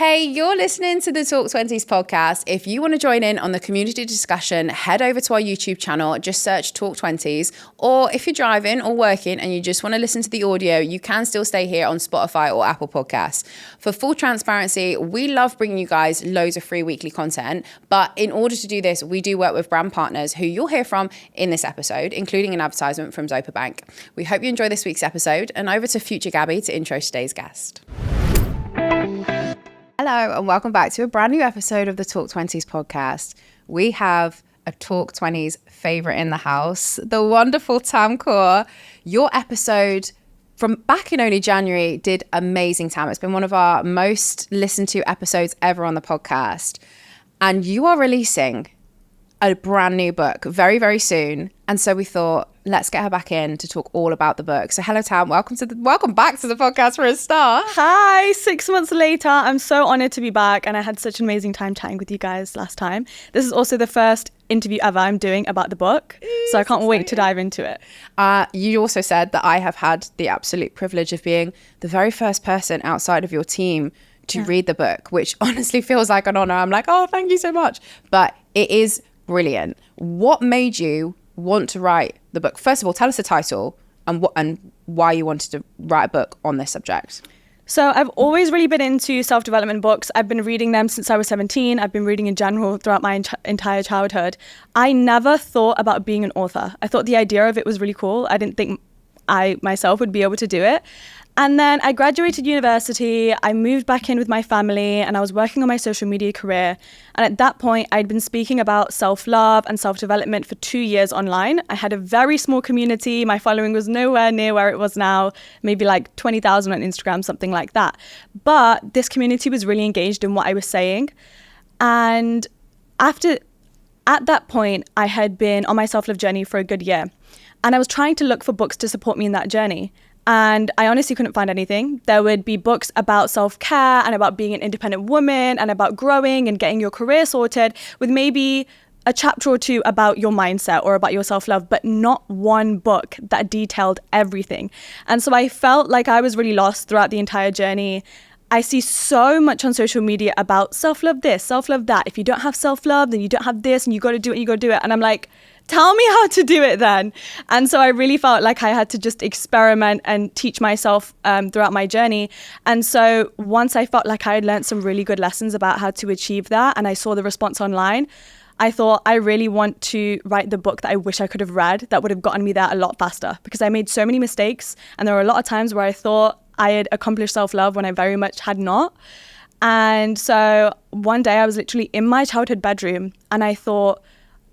Hey, you're listening to the Talk 20s podcast. If you want to join in on the community discussion, head over to our YouTube channel, just search Talk 20s. Or if you're driving or working and you just want to listen to the audio, you can still stay here on Spotify or Apple Podcasts. For full transparency, we love bringing you guys loads of free weekly content. But in order to do this, we do work with brand partners who you'll hear from in this episode, including an advertisement from Zopa Bank. We hope you enjoy this week's episode, and over to future Gaby to intro today's guest. Hello and welcome back to a brand new episode of the Talk 20s podcast. We have a Talk 20s favourite in the house, the wonderful Tam Kaur. Your episode from back in only January did amazing, Tam. It's been one of our most listened to episodes ever on the podcast. And you are releasing a brand new book very, very soon. And so we thought, let's get her back in to talk all about the book. So hello, Tam. Welcome back to the podcast for a start. Hi, 6 months later. I'm so honored to be back. And I had such an amazing time chatting with you guys last time. This is also the first interview ever I'm doing about the book. So I can't wait to dive into it. You also said that I have had the absolute privilege of being the very first person outside of your team to read the book, which honestly feels like an honor. I'm like, oh, thank you so much. But it is brilliant. What made you want to write the book? First of all, tell us the title and why you wanted to write a book on this subject. So I've always really been into self-development books. I've been reading them since I was 17. I've been reading in general throughout my entire childhood. I never thought about being an author. I thought the idea of it was really cool. I didn't think I myself would be able to do it. And then I graduated university, I moved back in with my family, and I was working on my social media career. And at that point, I'd been speaking about self-love and self-development for 2 years online. I had a very small community. My following was nowhere near where it was now, maybe like 20,000 on Instagram, something like that. But this community was really engaged in what I was saying. And at that point, I had been on my self-love journey for a good year. And I was trying to look for books to support me in that journey. And I honestly couldn't find anything. There would be books about self-care and about being an independent woman and about growing and getting your career sorted, with maybe a chapter or two about your mindset or about your self-love, but not one book that detailed everything. And so I felt like I was really lost throughout the entire journey. I see so much on social media about self-love this, self-love that. If you don't have self-love, then you don't have this, and you got to do it. And I'm like, tell me how to do it then. And so I really felt like I had to just experiment and teach myself throughout my journey. And so once I felt like I had learned some really good lessons about how to achieve that, and I saw the response online, I thought I really want to write the book that I wish I could have read that would have gotten me there a lot faster, because I made so many mistakes. And there were a lot of times where I thought I had accomplished self-love when I very much had not. And so one day I was literally in my childhood bedroom and I thought,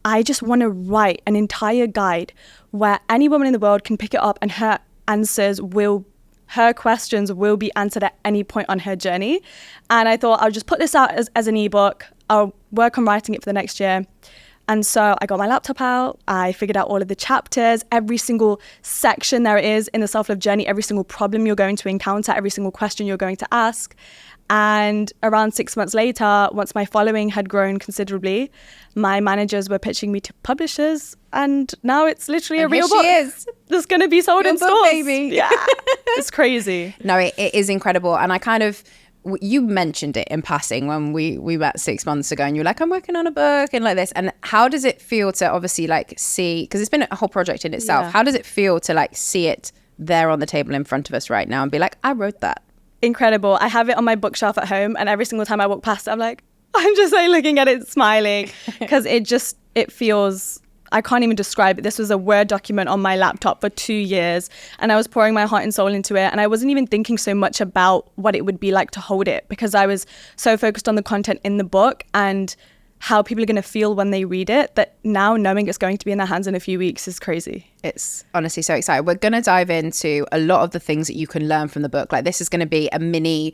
I just want to write an entire guide where any woman in the world can pick it up and her questions will be answered at any point on her journey. And I thought I'll just put this out as an ebook. I'll work on writing it for the next year. And so I got my laptop out, I figured out all of the chapters, every single section there is in the self-love journey, every single problem you're going to encounter, every single question you're going to ask. And around 6 months later, once my following had grown considerably, my managers were pitching me to publishers, and now it's literally a real book. That's going to be sold in stores. Baby. Yeah, it's crazy. No, it is incredible. And you mentioned it in passing when we met 6 months ago, and you're like, I'm working on a book and like this. And how does it feel to obviously like see, because it's been a whole project in itself. Yeah. How does it feel to like see it there on the table in front of us right now and be like, I wrote that? Incredible. I have it on my bookshelf at home, and every single time I walk past it, I'm just like looking at it, smiling, because it feels, I can't even describe it. This was a Word document on my laptop for 2 years, and I was pouring my heart and soul into it, and I wasn't even thinking so much about what it would be like to hold it, because I was so focused on the content in the book and how people are going to feel when they read it, that now knowing it's going to be in their hands in a few weeks is crazy. It's honestly so exciting. We're going to dive into a lot of the things that you can learn from the book. Like, this is going to be a mini,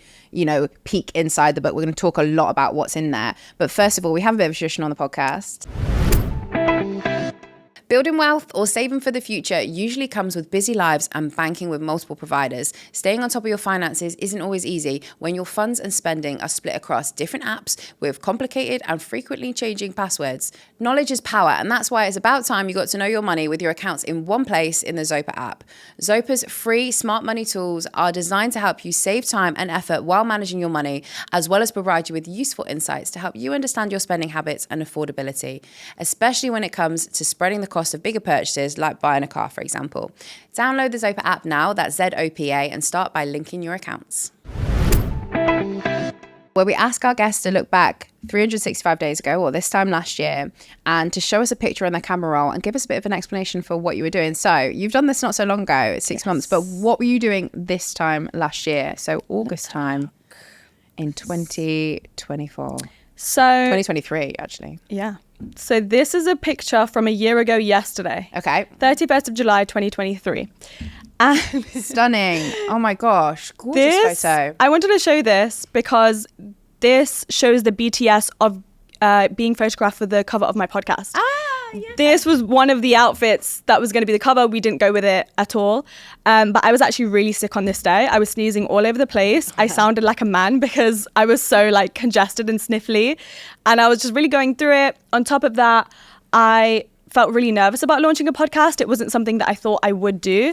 peek inside the book. We're going to talk a lot about what's in there. But first of all, we have a bit of a tradition on the podcast. Building wealth or saving for the future usually comes with busy lives and banking with multiple providers. Staying on top of your finances isn't always easy when your funds and spending are split across different apps with complicated and frequently changing passwords. Knowledge is power, and that's why it's about time you got to know your money with your accounts in one place in the Zopa app. Zopa's free smart money tools are designed to help you save time and effort while managing your money, as well as provide you with useful insights to help you understand your spending habits and affordability, especially when it comes to spreading the cost of bigger purchases like buying a car, for example. Download the Zopa app now, that's ZOPA, and start by linking your accounts. Where we ask our guests to look back 365 days ago, or this time last year, and to show us a picture on their camera roll and give us a bit of an explanation for what you were doing. So you've done this not so long ago, 6 months, but what were you doing this time last year? So August time in 2024. So 2023, actually. Yeah. So this is a picture from a year ago yesterday. Okay. 31st of July, 2023. And stunning. Oh my gosh. Gorgeous photo. I wanted to show this because this shows the BTS of being photographed for the cover of my podcast. Yeah. This was one of the outfits that was going to be the cover. We didn't go with it at all. But I was actually really sick on this day. I was sneezing all over the place. I sounded like a man because I was so like congested and sniffly. And I was just really going through it. On top of that, I felt really nervous about launching a podcast. It wasn't something that I thought I would do.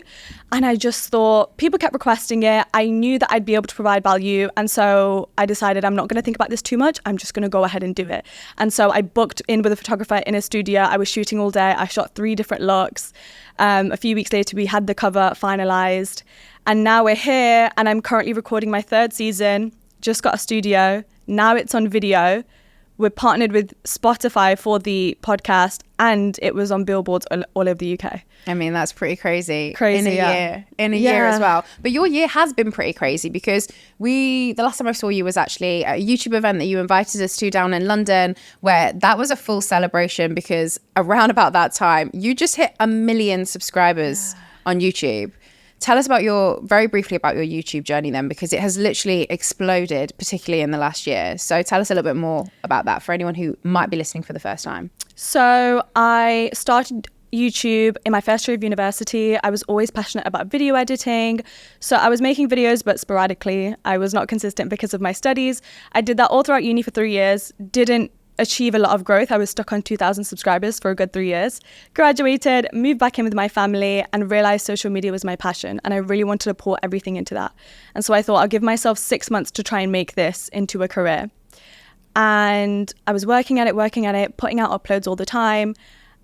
And I just thought, people kept requesting it. I knew that I'd be able to provide value. And so I decided I'm not going to think about this too much. I'm just going to go ahead and do it. And so I booked in with a photographer in a studio. I was shooting all day. I shot 3 different looks. A few weeks later, we had the cover finalized. And now we're here and I'm currently recording my 3rd season. Just got a studio. Now it's on video. We're partnered with Spotify for the podcast, and it was on billboards all over the UK. I mean, that's pretty crazy. In a year as well. But your year has been pretty crazy because the last time I saw you was actually at a YouTube event that you invited us to down in London, where that was a full celebration because around about that time, you just hit 1 million subscribers on YouTube. Tell us very briefly about your YouTube journey then, because it has literally exploded, particularly in the last year. So tell us a little bit more about that for anyone who might be listening for the first time. So I started YouTube in my first year of university. I was always passionate about video editing. So I was making videos, but sporadically. I was not consistent because of my studies. I did that all throughout uni for 3 years, didn't achieve a lot of growth. I was stuck on 2,000 subscribers for a good 3 years. Graduated, moved back in with my family and realized social media was my passion. And I really wanted to pour everything into that. And so I thought I'll give myself 6 months to try and make this into a career. And I was working at it, putting out uploads all the time.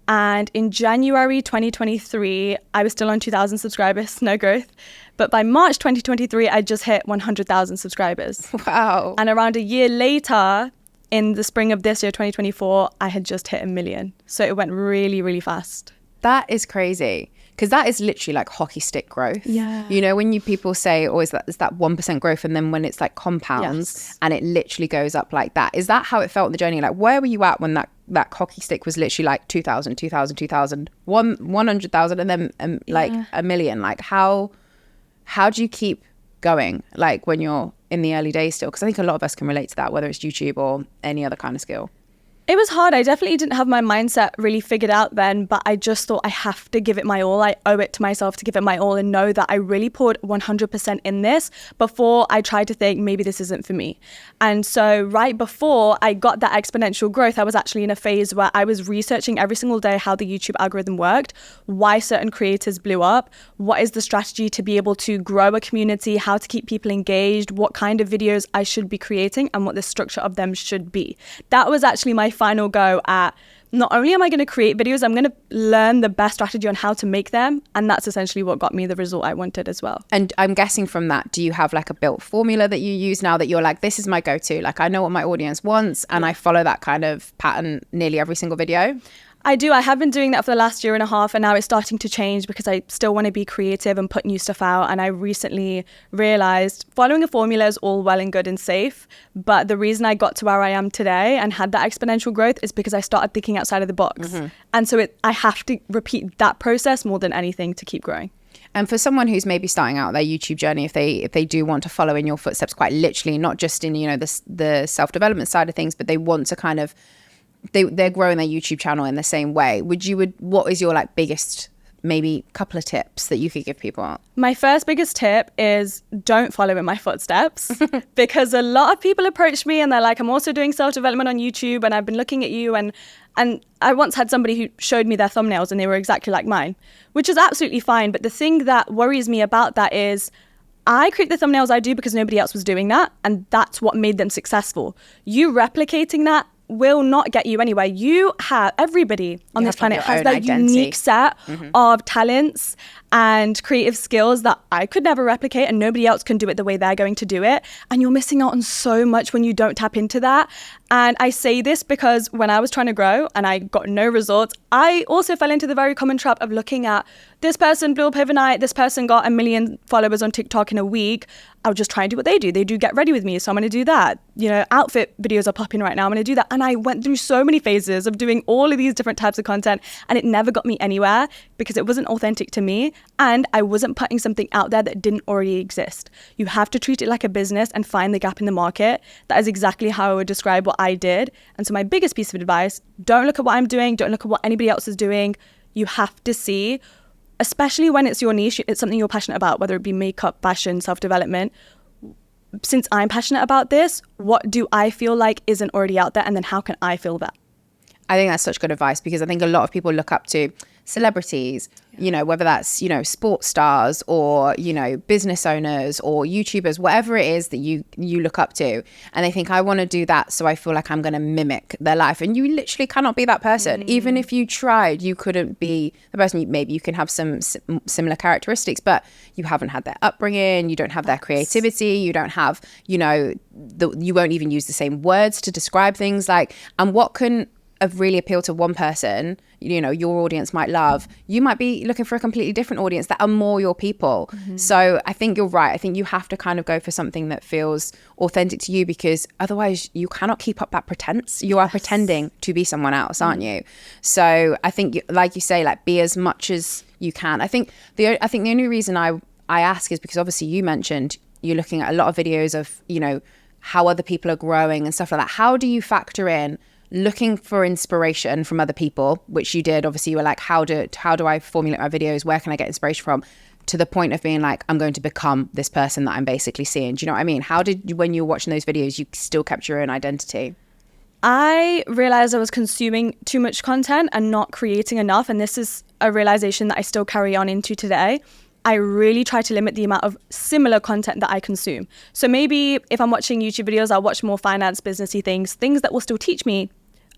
And in January 2023, I was still on 2,000 subscribers, no growth. But by March 2023, I just hit 100,000 subscribers. Wow. And around a year later, in the spring of this year, 2024, I had just hit 1 million. So it went really, really fast. That is crazy. Because that is literally like hockey stick growth. Yeah. You know, when people say, oh, is that 1% growth? And then when it's like compounds and it literally goes up like that. Is that how it felt in the journey? Like, where were you at when that hockey stick was literally like 2,000, 100,000 and then 1 million? Like, how do you keep going? Like when you're in the early days still? Because I think a lot of us can relate to that, whether it's YouTube or any other kind of skill. It was hard. I definitely didn't have my mindset really figured out then, but I just thought I have to give it my all. I owe it to myself to give it my all and know that I really poured 100% in this before I tried to think maybe this isn't for me. And so right before I got that exponential growth, I was actually in a phase where I was researching every single day how the YouTube algorithm worked, why certain creators blew up, what is the strategy to be able to grow a community, how to keep people engaged, what kind of videos I should be creating and what the structure of them should be. That was actually my final go at not only am I going to create videos, I'm going to learn the best strategy on how to make them. And that's essentially what got me the result I wanted as well. And I'm guessing from that, do you have like a built formula that you use now that you're like, this is my go-to? Like, I know what my audience wants and I follow that kind of pattern nearly every single video? I do. I have been doing that for the last year and a half, and now it's starting to change because I still want to be creative and put new stuff out. And I recently realized following a formula is all well and good and safe, but the reason I got to where I am today and had that exponential growth is because I started thinking outside of the box. Mm-hmm. And so I have to repeat that process more than anything to keep growing. And for someone who's maybe starting out their YouTube journey, if they do want to follow in your footsteps quite literally, not just in, you know, the self-development side of things, but they want to kind of they're growing their YouTube channel in the same way, what is your like biggest maybe couple of tips that you could give people? My first biggest tip is don't follow in my footsteps because a lot of people approach me and they're like, I'm also doing self-development on YouTube and I've been looking at you, and I once had somebody who showed me their thumbnails and they were exactly like mine, which is absolutely fine. But the thing that worries me about that is I create the thumbnails I do because nobody else was doing that, and that's what made them successful. You replicating that will not get you anywhere. Everybody on this planet has their unique set of talents and creative skills that I could never replicate, and nobody else can do it the way they're going to do it. And you're missing out on so much when you don't tap into that. And I say this because when I was trying to grow and I got no results, I also fell into the very common trap of looking at this person blew up overnight, this person got 1 million followers on TikTok in a week. I'll just try and do what they do. They do get ready with me, so I'm going to do that. You know, outfit videos are popping right now. I'm going to do that. And I went through so many phases of doing all of these different types of content, and it never got me anywhere because it wasn't authentic to me, and I wasn't putting something out there that didn't already exist. You have to treat it like a business and find the gap in the market. That is exactly how I would describe what I did. And so my biggest piece of advice, don't look at what I'm doing. Don't look at what anybody else is doing. You have to see, especially when it's your niche, it's something you're passionate about, whether it be makeup, fashion, self-development. Since I'm passionate about this, what do I feel like isn't already out there? And then how can I fill that? I think that's such good advice, because I think a lot of people look up to celebrities, you know, whether that's, you know, sports stars or, you know, business owners or YouTubers, whatever it is that you look up to. And they think, I want to do that, so I feel like I'm going to mimic their life. And you literally cannot be that person. Even if you tried, you couldn't be the person. Maybe you can have some similar characteristics, but you haven't had their upbringing. You don't have their creativity. You don't have, you know, you won't even use the same words to describe things. Like, and what can really appeal to one person, you know, your audience might love, you might be looking for a completely different audience that are more your people. So I think you're right. I think you have to kind of go for something that feels authentic to you, because otherwise you cannot keep up that pretense. You are pretending to be someone else, aren't you? So I think, like you say, like, be as much as you can. I think the only reason I ask is because obviously you mentioned you're looking at a lot of videos of, you know, how other people are growing and stuff like that. How do you factor in looking for inspiration from other people, which you did? Obviously you were like, how do I formulate my videos, where can I get inspiration from, to the point of being like, I'm going to become this person that I'm basically seeing. Do you know what I mean? How did you, when you were watching those videos, you still kept your own identity? I realized I was consuming too much content and not creating enough, and this is a realization that I still carry on into today. I really try to limit the amount of similar content that I consume. So maybe if I'm watching YouTube videos, I'll watch more finance, businessy things that will still teach me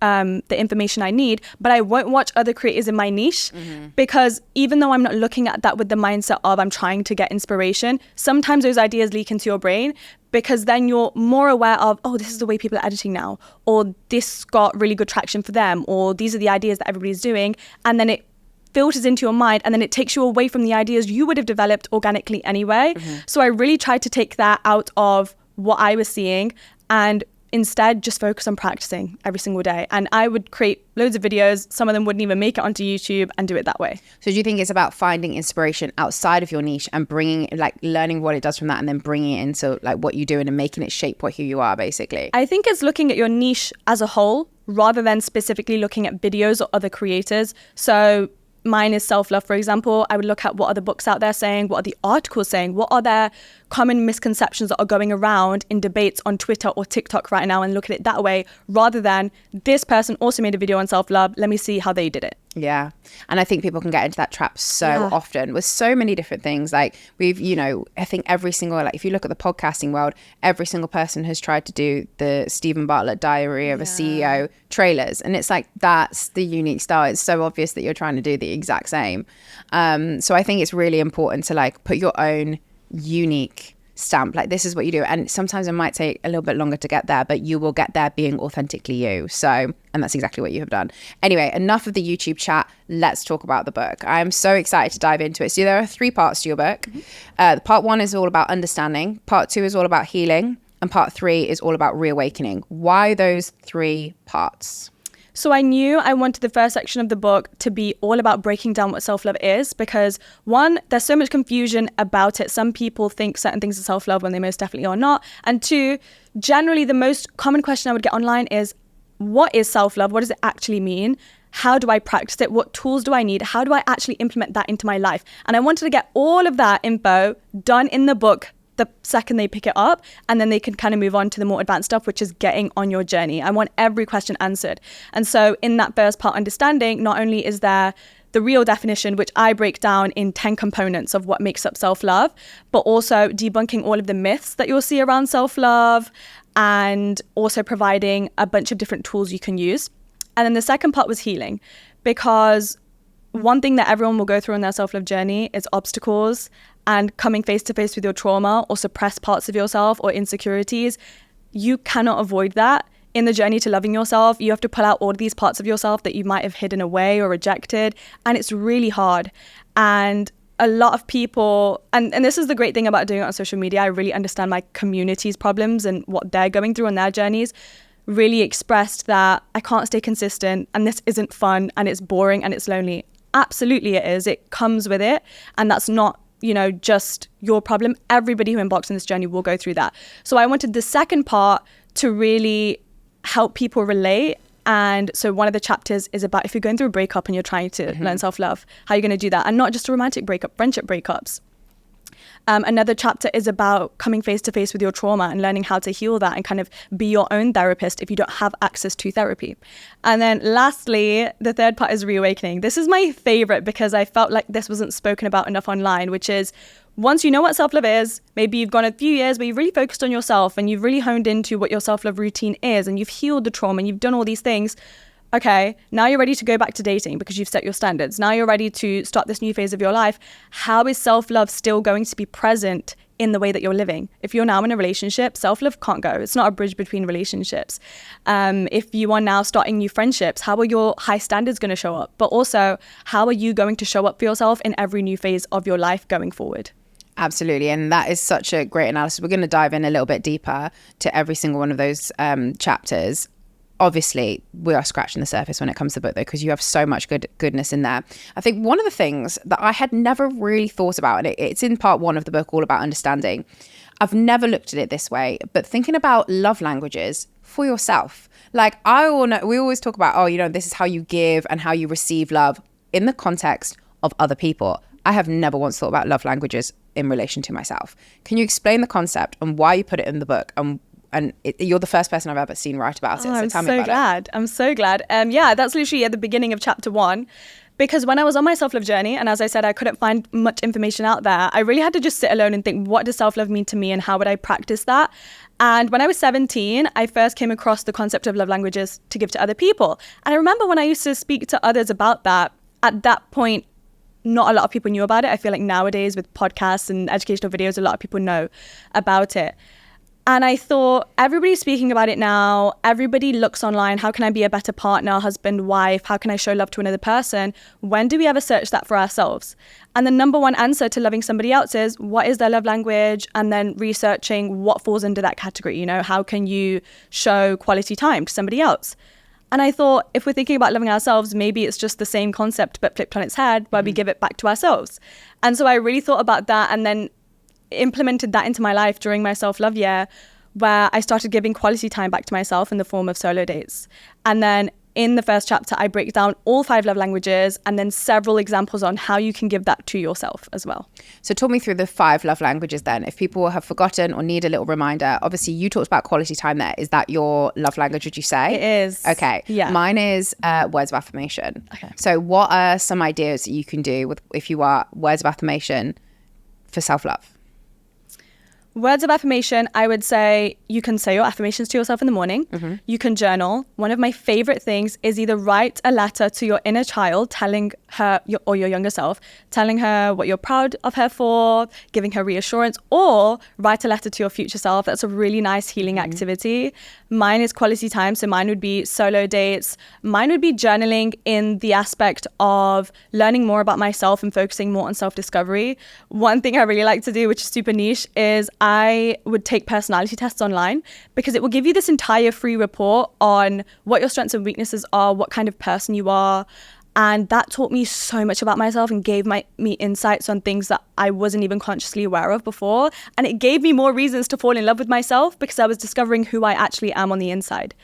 the information I need, but I won't watch other creators in my niche, because even though I'm not looking at that with the mindset of I'm trying to get inspiration, sometimes those ideas leak into your brain, because then you're more aware of, oh, this is the way people are editing now, or this got really good traction for them, or these are the ideas that everybody's doing, and then it filters into your mind, and then it takes you away from the ideas you would have developed organically anyway. So I really tried to take that out of what I was seeing and instead just focus on practicing every single day. And I would create loads of videos. Some of them wouldn't even make it onto YouTube, and do it that way. So do you think it's about finding inspiration outside of your niche and bringing, like, learning what it does from that, and then bringing it into like what you're doing and making it shape who you are, basically? I think it's looking at your niche as a whole rather than specifically looking at videos or other creators. So mine is self-love, for example. I would look at what are the books out there saying, what are the articles saying, what are their common misconceptions that are going around in debates on Twitter or TikTok right now, and look at it that way, rather than this person also made a video on self-love, let me see how they did it. Yeah. And I think people can get into that trap so often with so many different things. Like, we've, you know, I think every single, like, if you look at the podcasting world, every single person has tried to do the Stephen Bartlett Diary of a CEO trailers. And it's like, that's the unique style. It's so obvious that you're trying to do the exact same. So I think it's really important to, like, put your own unique stamp, like, this is what you do. And sometimes it might take a little bit longer to get there, but you will get there being authentically you. So, and that's exactly what you have done. Anyway, enough of the YouTube chat. Let's talk about the book. I'm so excited to dive into it. So there are 3 parts to your book. Part 1 is all about understanding. Part 2 is all about healing. And part 3 is all about reawakening. Why those 3 parts? So I knew I wanted the first section of the book to be all about breaking down what self-love is, because 1, there's so much confusion about it. Some people think certain things are self-love when they most definitely are not. And 2, generally the most common question I would get online is, what is self-love? What does it actually mean? How do I practice it? What tools do I need? How do I actually implement that into my life? And I wanted to get all of that info done in the book the second they pick it up, and then they can kind of move on to the more advanced stuff, which is getting on your journey. I want every question answered. And so in that first part, understanding, not only is there the real definition, which I break down in 10 components of what makes up self-love, but also debunking all of the myths that you'll see around self-love, and also providing a bunch of different tools you can use. And then the second part was healing, because one thing that everyone will go through on their self-love journey is obstacles and coming face to face with your trauma or suppressed parts of yourself or insecurities. You cannot avoid that. In the journey to loving yourself, you have to pull out all of these parts of yourself that you might have hidden away or rejected. And it's really hard. And a lot of people, and this is the great thing about doing it on social media, I really understand my community's problems and what they're going through on their journeys, really expressed that I can't stay consistent and this isn't fun and it's boring and it's lonely. Absolutely it is. It comes with it. And that's not, just your problem. Everybody who embarks on this journey will go through that. So I wanted the second part to really help people relate. And so one of the chapters is about if you're going through a breakup and you're trying to learn self-love, how you're going to do that. And not just a romantic breakup, friendship breakups. Another chapter is about coming face to face with your trauma and learning how to heal that and kind of be your own therapist if you don't have access to therapy. And then lastly, the third part is reawakening. This is my favorite because I felt like this wasn't spoken about enough online, which is once you know what self-love is, maybe you've gone a few years where you've really focused on yourself and you've really honed into what your self-love routine is and you've healed the trauma and you've done all these things. Okay, now you're ready to go back to dating because you've set your standards. Now you're ready to start this new phase of your life. How is self-love still going to be present in the way that you're living? If you're now in a relationship, self-love can't go. It's not a bridge between relationships. If you are now starting new friendships, how are your high standards going to show up? But also, how are you going to show up for yourself in every new phase of your life going forward? Absolutely. And that is such a great analysis. We're going to dive in a little bit deeper to every single one of those chapters. Obviously, we are scratching the surface when it comes to the book, though, because you have so much goodness in there. I think one of the things that I had never really thought about, and it's in part 1 of the book, all about understanding. I've never looked at it this way, but thinking about love languages for yourself. Like we always talk about, this is how you give and how you receive love in the context of other people. I have never once thought about love languages in relation to myself. Can you explain the concept and why you put it in the book? And you're the first person I've ever seen write about it. So tell me about it. I'm so glad. That's literally at the beginning of chapter 1. Because when I was on my self-love journey, and as I said, I couldn't find much information out there, I really had to just sit alone and think, what does self-love mean to me and how would I practice that? And when I was 17, I first came across the concept of love languages to give to other people. And I remember when I used to speak to others about that, at that point, not a lot of people knew about it. I feel like nowadays with podcasts and educational videos, a lot of people know about it. And I thought, everybody's speaking about it now. Everybody looks online. How can I be a better partner, husband, wife? How can I show love to another person? When do we ever search that for ourselves? And the number one answer to loving somebody else is, what is their love language? And then researching what falls under that category. How can you show quality time to somebody else? And I thought, if we're thinking about loving ourselves, maybe it's just the same concept, but flipped on its head, where we give it back to ourselves. And so I really thought about that and then implemented that into my life during my self-love year, where I started giving quality time back to myself in the form of solo dates. And then in the first chapter, I break down all 5 love languages and then several examples on how you can give that to yourself as well. So talk me through the 5 love languages then. If people have forgotten or need a little reminder, obviously you talked about quality time there. Is that your love language, would you say? It is. Okay. Yeah. Mine is words of affirmation. Okay. So what are some ideas that you can do if you are words of affirmation for self-love? Words of affirmation, I would say you can say your affirmations to yourself in the morning. Mm-hmm. You can journal. One of my favorite things is either write a letter to your inner child, telling her, or your younger self, telling her what you're proud of her for, giving her reassurance, or write a letter to your future self. That's a really nice healing activity. Mine is quality time. So mine would be solo dates. Mine would be journaling in the aspect of learning more about myself and focusing more on self-discovery. One thing I really like to do, which is super niche, is I would take personality tests online because it will give you this entire free report on what your strengths and weaknesses are, what kind of person you are. And that taught me so much about myself and gave me insights on things that I wasn't even consciously aware of before. And it gave me more reasons to fall in love with myself because I was discovering who I actually am on the inside.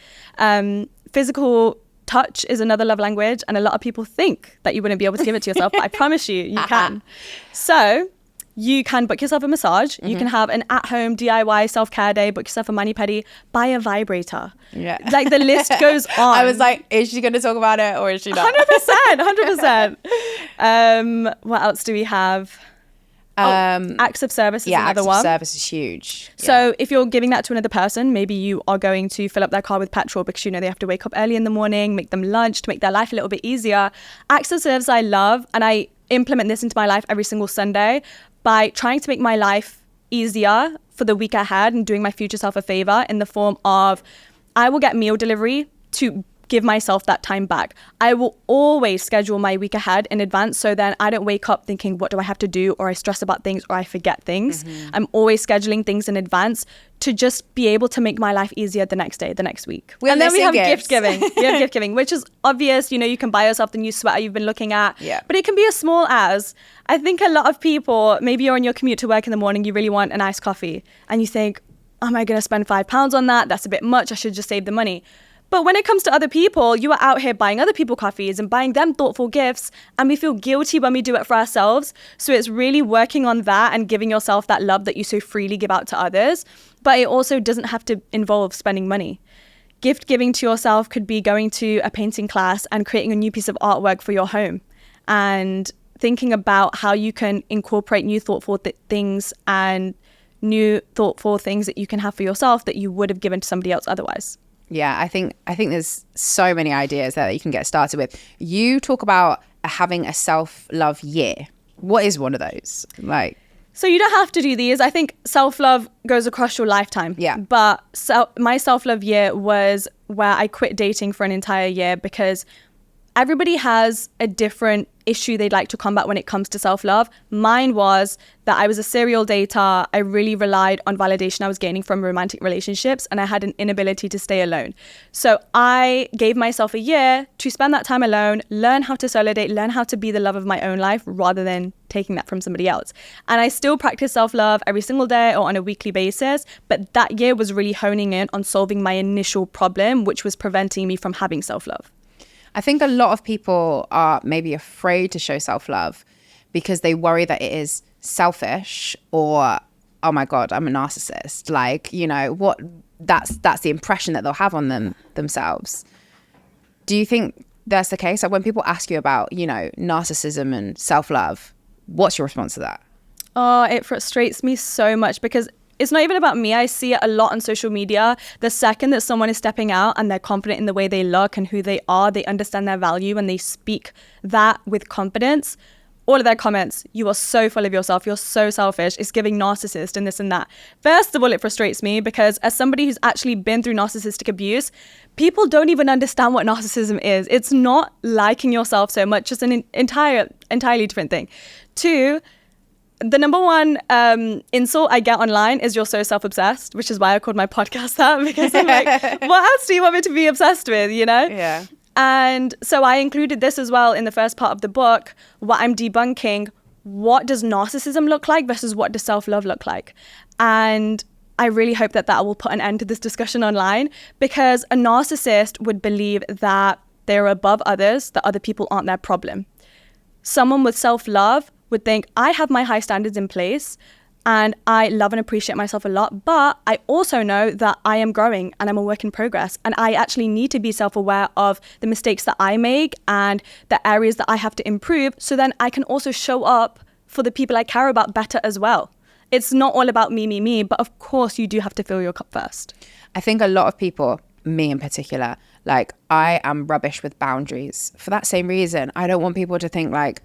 physical touch is another love language, and a lot of people think that you wouldn't be able to give it to yourself, but I promise you can. So you can book yourself a massage. You can have an at-home DIY self-care day, book yourself a mani-pedi, buy a vibrator. Yeah. Like the list goes on. I was like, is she going to talk about it or is she not? 100%. What else do we have? Acts of service is another one. Acts of service is huge. So if you're giving that to another person, maybe you are going to fill up their car with petrol because you know they have to wake up early in the morning, make them lunch to make their life a little bit easier. Acts of service I love, and I implement this into my life every single Sunday by trying to make my life easier for the week ahead and doing my future self a favor in the form of I will get meal delivery to give myself that time back. I will always schedule my week ahead in advance, so then I don't wake up thinking, what do I have to do? Or I stress about things or I forget things. I'm always scheduling things in advance to just be able to make my life easier the next day, the next week. And then we have gift giving. We have gift giving, which is obvious. You know, you can buy yourself the new sweater you've been looking at. Yeah. But it can be as small as, I think a lot of people, maybe you're on your commute to work in the morning, you really want a nice coffee. And you think, am I going to spend £5 on that? That's a bit much. I should just save the money. But when it comes to other people, you are out here buying other people coffees and buying them thoughtful gifts, and we feel guilty when we do it for ourselves. So it's really working on that and giving yourself that love that you so freely give out to others. But it also doesn't have to involve spending money. Gift giving to yourself could be going to a painting class and creating a new piece of artwork for your home, and thinking about how you can incorporate new thoughtful things and new thoughtful things that you can have for yourself that you would have given to somebody else otherwise. Yeah, I think there's so many ideas there that you can get started with. You talk about having a self-love year. What is one of those? So you don't have to do these. I think self-love goes across your lifetime. Yeah. But my self-love year was where I quit dating for an entire year because everybody has a different issue they'd like to combat when it comes to self-love. Mine was that I was a serial dater. I really relied on validation I was gaining from romantic relationships, and I had an inability to stay alone. So I gave myself a year to spend that time alone, learn how to solo date, learn how to be the love of my own life rather than taking that from somebody else. And I still practice self-love every single day or on a weekly basis, but that year was really honing in on solving my initial problem, which was preventing me from having self-love. I think a lot of people are maybe afraid to show self-love because they worry that it is selfish or, oh my God, I'm a narcissist. Like, you know, that's the impression that they'll have on themselves. Do you think that's the case? Like when people ask you about, you know, narcissism and self-love, what's your response to that? Oh, it frustrates me so much because it's not even about me. I see it a lot on social media. The second that someone is stepping out and they're confident in the way they look and who they are, they understand their value and they speak that with confidence. All of their comments, you are so full of yourself, you're so selfish, it's giving narcissist and this and that. First of all, it frustrates me because as somebody who's actually been through narcissistic abuse, people don't even understand what narcissism is. It's not liking yourself so much, it's an entirely different thing. Two, the number one insult I get online is you're so self-obsessed, which is why I called my podcast that, because I'm like, what else do you want me to be obsessed with, you know? Yeah. And so I included this as well in the first part of the book, what I'm debunking, what does narcissism look like versus what does self-love look like? And I really hope that will put an end to this discussion online, because a narcissist would believe that they're above others, that other people aren't their problem. Someone with self-love would think, I have my high standards in place and I love and appreciate myself a lot, but I also know that I am growing and I'm a work in progress, and I actually need to be self-aware of the mistakes that I make and the areas that I have to improve, so then I can also show up for the people I care about better as well. It's not all about me, but of course you do have to fill your cup first. I think a lot of people, me in particular, like I am rubbish with boundaries for that same reason. I don't want people to think like,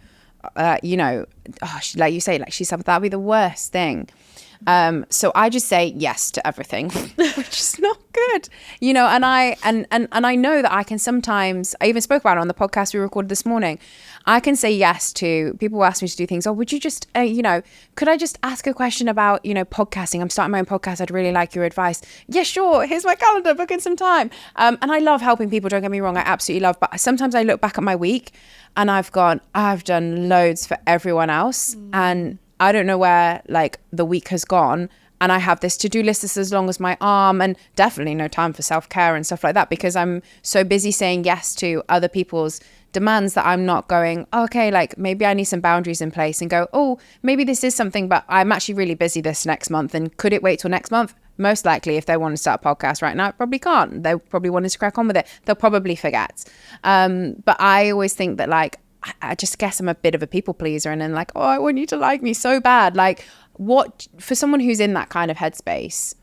you know, like you say, like she's something, that'd be the worst thing. So I just say yes to everything, which is not good, you know. And I know that I can sometimes. I even spoke about it on the podcast we recorded this morning. I can say yes to people who ask me to do things. Oh, would you just, you know, could I just ask a question about, you know, podcasting? I'm starting my own podcast. I'd really like your advice. Yeah, sure. Here's my calendar. Book in some time. And I love helping people. Don't get me wrong. I absolutely love. But sometimes I look back at my week and I've done loads for everyone else. And I don't know where like the week has gone, And I have this to-do list that's as long as my arm, and definitely no time for self-care and stuff like that, because I'm so busy saying yes to other people's demands that I'm not going, okay, like maybe I need some boundaries in place and go, oh, maybe this is something, but I'm actually really busy this next month. And could it wait till next month? Most likely, if they want to start a podcast right now, it probably can't. They probably want to crack on with it. They'll probably forget. But I always think that, like, I just guess I'm a bit of a people pleaser, and then like, oh, I want you to like me so bad. Like, what, for someone who's in that kind of headspace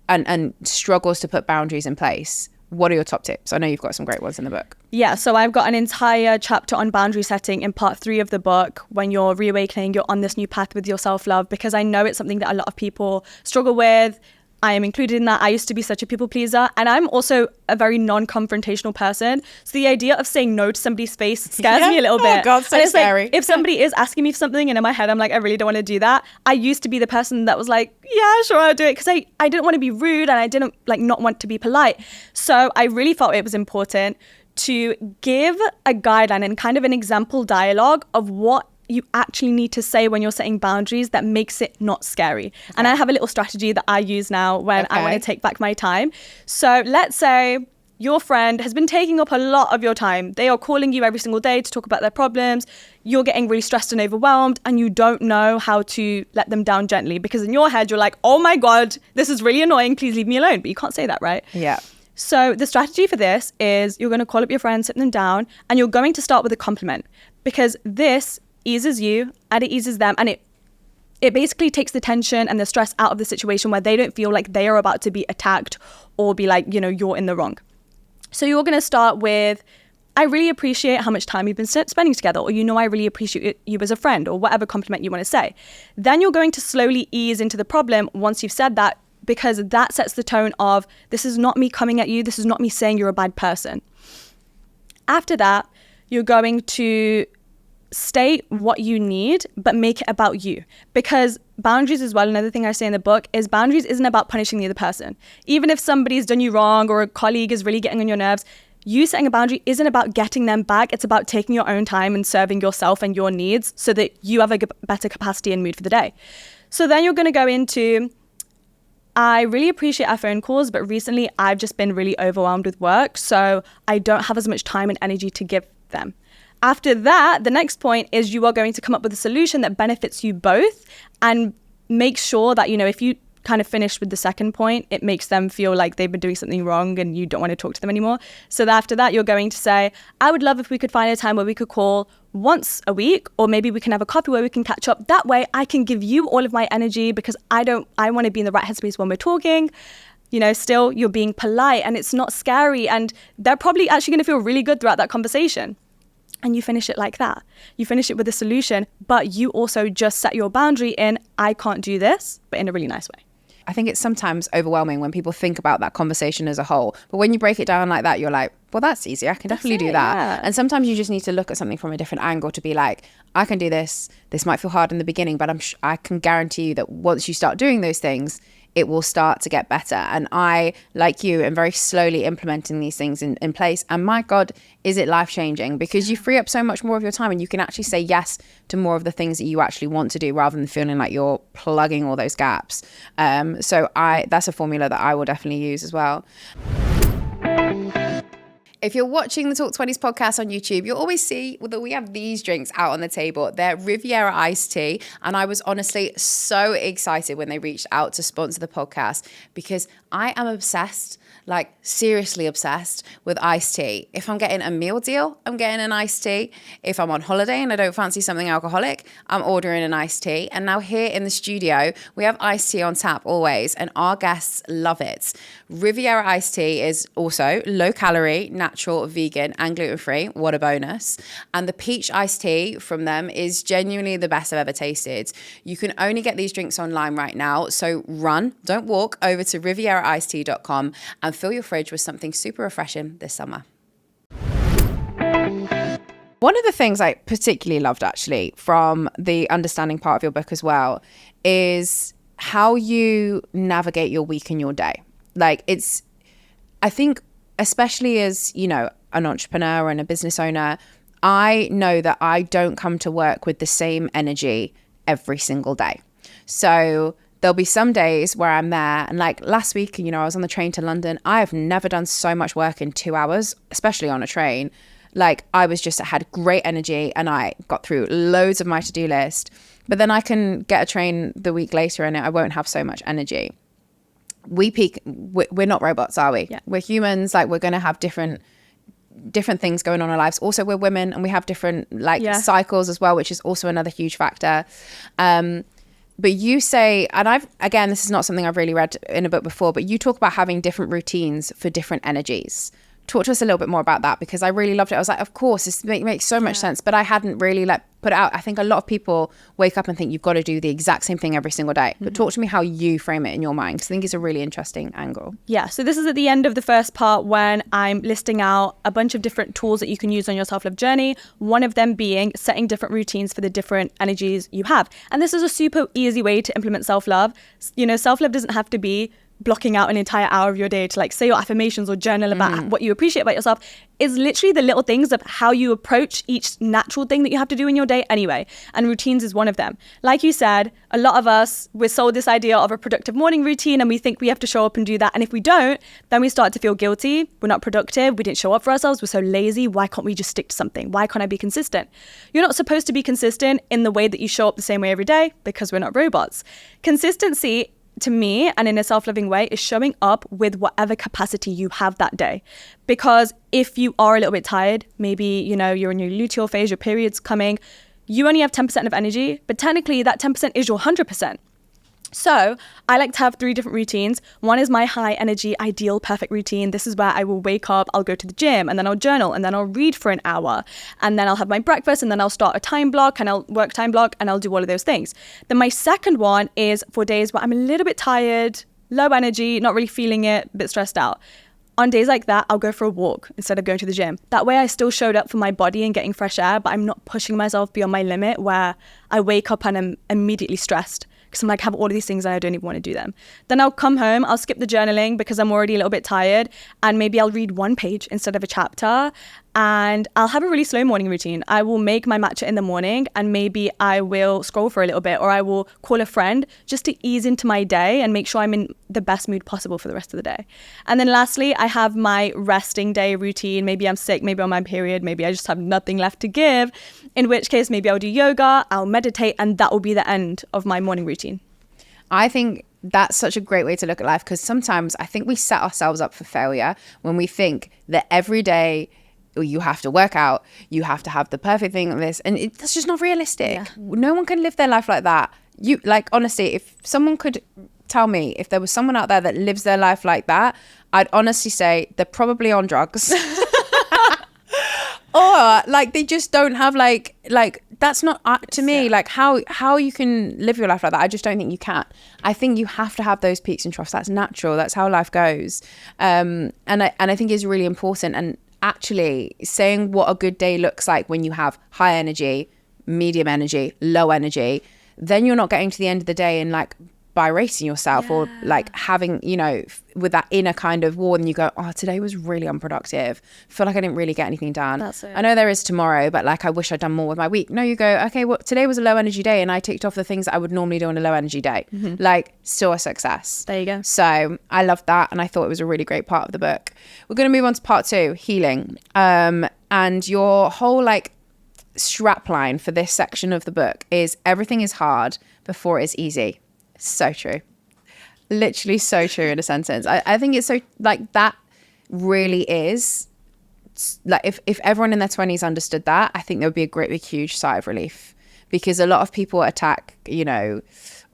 and struggles to put boundaries in place, what are your top tips? I know you've got some great ones in the book. Yeah, so I've got an entire chapter on boundary setting in part 3 of the book. When you're reawakening, you're on this new path with your self-love, because I know it's something that a lot of people struggle with. I am included in that. I used to be such a people pleaser, and I'm also a very non-confrontational person. So the idea of saying no to somebody's face scares me a little bit. Oh God, so and it's scary. Like, if somebody is asking me for something and in my head I'm like, I really don't want to do that. I used to be the person that was like, yeah, sure, I'll do it, because I didn't want to be rude, and I didn't like not want to be polite. So I really felt it was important to give a guideline and kind of an example dialogue of what you actually need to say when you're setting boundaries that makes it not scary. Okay. And I have a little strategy that I use now when I want to take back my time. So let's say your friend has been taking up a lot of your time. They are calling you every single day to talk about their problems. You're getting really stressed and overwhelmed, and you don't know how to let them down gently, because in your head you're like, oh my God, this is really annoying, please leave me alone. But you can't say that, right? Yeah. So the strategy for this is you're going to call up your friend, sit them down, and you're going to start with a compliment, because this eases you and it eases them, and it basically takes the tension and the stress out of the situation where they don't feel like they are about to be attacked or be like, you know, you're in the wrong. So you're going to start with, I really appreciate how much time you've been spending together, or, you know, I really appreciate you as a friend, or whatever compliment you want to say. Then you're going to slowly ease into the problem once you've said that, because that sets the tone of, this is not me coming at you, this is not me saying you're a bad person. After that, you're going to state what you need, but make it about you. Because boundaries as well, another thing I say in the book, is boundaries isn't about punishing the other person. Even if somebody's done you wrong, or a colleague is really getting on your nerves, you setting a boundary isn't about getting them back. It's about taking your own time and serving yourself and your needs so that you have a better capacity and mood for the day. So then you're going to go into, I really appreciate our phone calls, but recently I've just been really overwhelmed with work, so I don't have as much time and energy to give them. After that, the next point is you are going to come up with a solution that benefits you both, and make sure that, you know, if you kind of finish with the second point, it makes them feel like they've been doing something wrong and you don't want to talk to them anymore. So after that, you're going to say, I would love if we could find a time where we could call once a week, or maybe we can have a coffee where we can catch up. That way I can give you all of my energy, because I want to be in the right headspace when we're talking. You know, still you're being polite and it's not scary, and they're probably actually going to feel really good throughout that conversation. And you finish it like that. You finish it with a solution, but you also just set your boundary in, I can't do this, but in a really nice way. I think it's sometimes overwhelming when people think about that conversation as a whole. But when you break it down like that, you're like, well, that's easy. I can definitely do that. Yeah. And sometimes you just need to look at something from a different angle to be like, I can do this. This might feel hard in the beginning, but I can guarantee you that once you start doing those things, it will start to get better. And I, like you, am very slowly implementing these things in place. And my God, is it life-changing, because you free up so much more of your time, and you can actually say yes to more of the things that you actually want to do, rather than feeling like you're plugging all those gaps. So that's a formula that I will definitely use as well. If you're watching the Talk 20s podcast on YouTube, you'll always see that we have these drinks out on the table. They're Riviera iced tea. And I was honestly so excited when they reached out to sponsor the podcast, because I am obsessed, like seriously obsessed with iced tea. If I'm getting a meal deal, I'm getting an iced tea. If I'm on holiday and I don't fancy something alcoholic, I'm ordering an iced tea. And now here in the studio, we have iced tea on tap always, and our guests love it. Riviera iced tea is also low calorie, natural, vegan, and gluten-free. What a bonus. And the peach iced tea from them is genuinely the best I've ever tasted. You can only get these drinks online right now. So run, don't walk, over to rivieraicedtea.com and fill your fridge with something super refreshing this summer. One of the things I particularly loved, actually, from the understanding part of your book as well, is how you navigate your week and your day. Like, I think, especially as, you know, an entrepreneur and a business owner, I know that I don't come to work with the same energy every single day. So there'll be some days where I'm there, and like last week, you know, I was on the train to London. I have never done so much work in 2 hours, especially on a train. Like I had great energy and I got through loads of my to-do list. But then I can get a train the week later and I won't have so much energy. We're not robots, are we? Yeah. We're humans. Like we're going to have different things going on in our lives. Also, we're women and we have different cycles as well, which is also another huge factor. But you say, and this is not something I've really read in a book before, but you talk about having different routines for different energies. Talk to us a little bit more about that, because I really loved it. I was like, of course, this makes so much sense, but I hadn't really put it out. I think a lot of people wake up and think you've got to do the exact same thing every single day. But talk to me how you frame it in your mind, because I think it's a really interesting angle. Yeah, so this is at the end of the first part when I'm listing out a bunch of different tools that you can use on your self-love journey. One of them being setting different routines for the different energies you have. And this is a super easy way to implement self-love. You know, self-love doesn't have to be blocking out an entire hour of your day to like say your affirmations or journal about what you appreciate about yourself. Is literally the little things of how you approach each natural thing that you have to do in your day anyway. And routines is one of them. Like you said, a lot of us, we're sold this idea of a productive morning routine and we think we have to show up and do that. And if we don't, then we start to feel guilty. We're not productive. We didn't show up for ourselves. We're so lazy. Why can't we just stick to something? Why can't I be consistent? You're not supposed to be consistent in the way that you show up the same way every day, because we're not robots. Consistency, to me, and in a self-loving way, is showing up with whatever capacity you have that day. Because if you are a little bit tired, maybe, you know, you're in your luteal phase, your period's coming, you only have 10% of energy, but technically that 10% is your 100%. So I like to have 3 different routines. One is my high energy, ideal, perfect routine. This is where I will wake up, I'll go to the gym, and then I'll journal, and then I'll read for an hour, and then I'll have my breakfast, and then I'll start a time block, and I'll work time block, and I'll do all of those things. Then my second one is for days where I'm a little bit tired, low energy, not really feeling it, a bit stressed out. On days like that, I'll go for a walk instead of going to the gym. That way I still showed up for my body and getting fresh air, but I'm not pushing myself beyond my limit where I wake up and I'm immediately stressed. Because I'm like, I have all of these things and I don't even want to do them. Then I'll come home, I'll skip the journaling because I'm already a little bit tired, and maybe I'll read 1 page instead of a chapter, and I'll have a really slow morning routine. I will make my matcha in the morning, and maybe I will scroll for a little bit, or I will call a friend just to ease into my day and make sure I'm in the best mood possible for the rest of the day. And then lastly, I have my resting day routine. Maybe I'm sick, maybe on my period, maybe I just have nothing left to give, in which case maybe I'll do yoga, I'll meditate, and that will be the end of my morning routine. I think that's such a great way to look at life, because sometimes I think we set ourselves up for failure when we think that every day you have to work out, you have to have the perfect thing of this, and that's just not realistic. Yeah. No one can live their life like that. You, like, honestly, if someone could tell me if there was someone out there that lives their life like that, I'd honestly say they're probably on drugs. Or like they just don't have like that's not to me like how you can live your life like that. I just don't think you can. I think you have to have those peaks and troughs. That's natural. That's how life goes. And I think it's really important. And actually saying what a good day looks like when you have high energy, medium energy, low energy, then you're not getting to the end of the day and like berating yourself or like having, you know, with that inner kind of war, and you go, oh, today was really unproductive. Feel like I didn't really get anything done. That's it. I know there is tomorrow, but like I wish I'd done more with my week. No, you go, okay, well, today was a low energy day and I ticked off the things that I would normally do on a low energy day. Mm-hmm. Like still a success. There you go. So I loved that, and I thought it was a really great part of the book. We're going to move on to part 2, healing. And your whole like strap line for this section of the book is everything is hard before it's easy. So true. Literally so true in a sentence. I think it's so like that really is like if everyone in their 20s understood that, I think there would be a great big huge sigh of relief, because a lot of people attack, you know,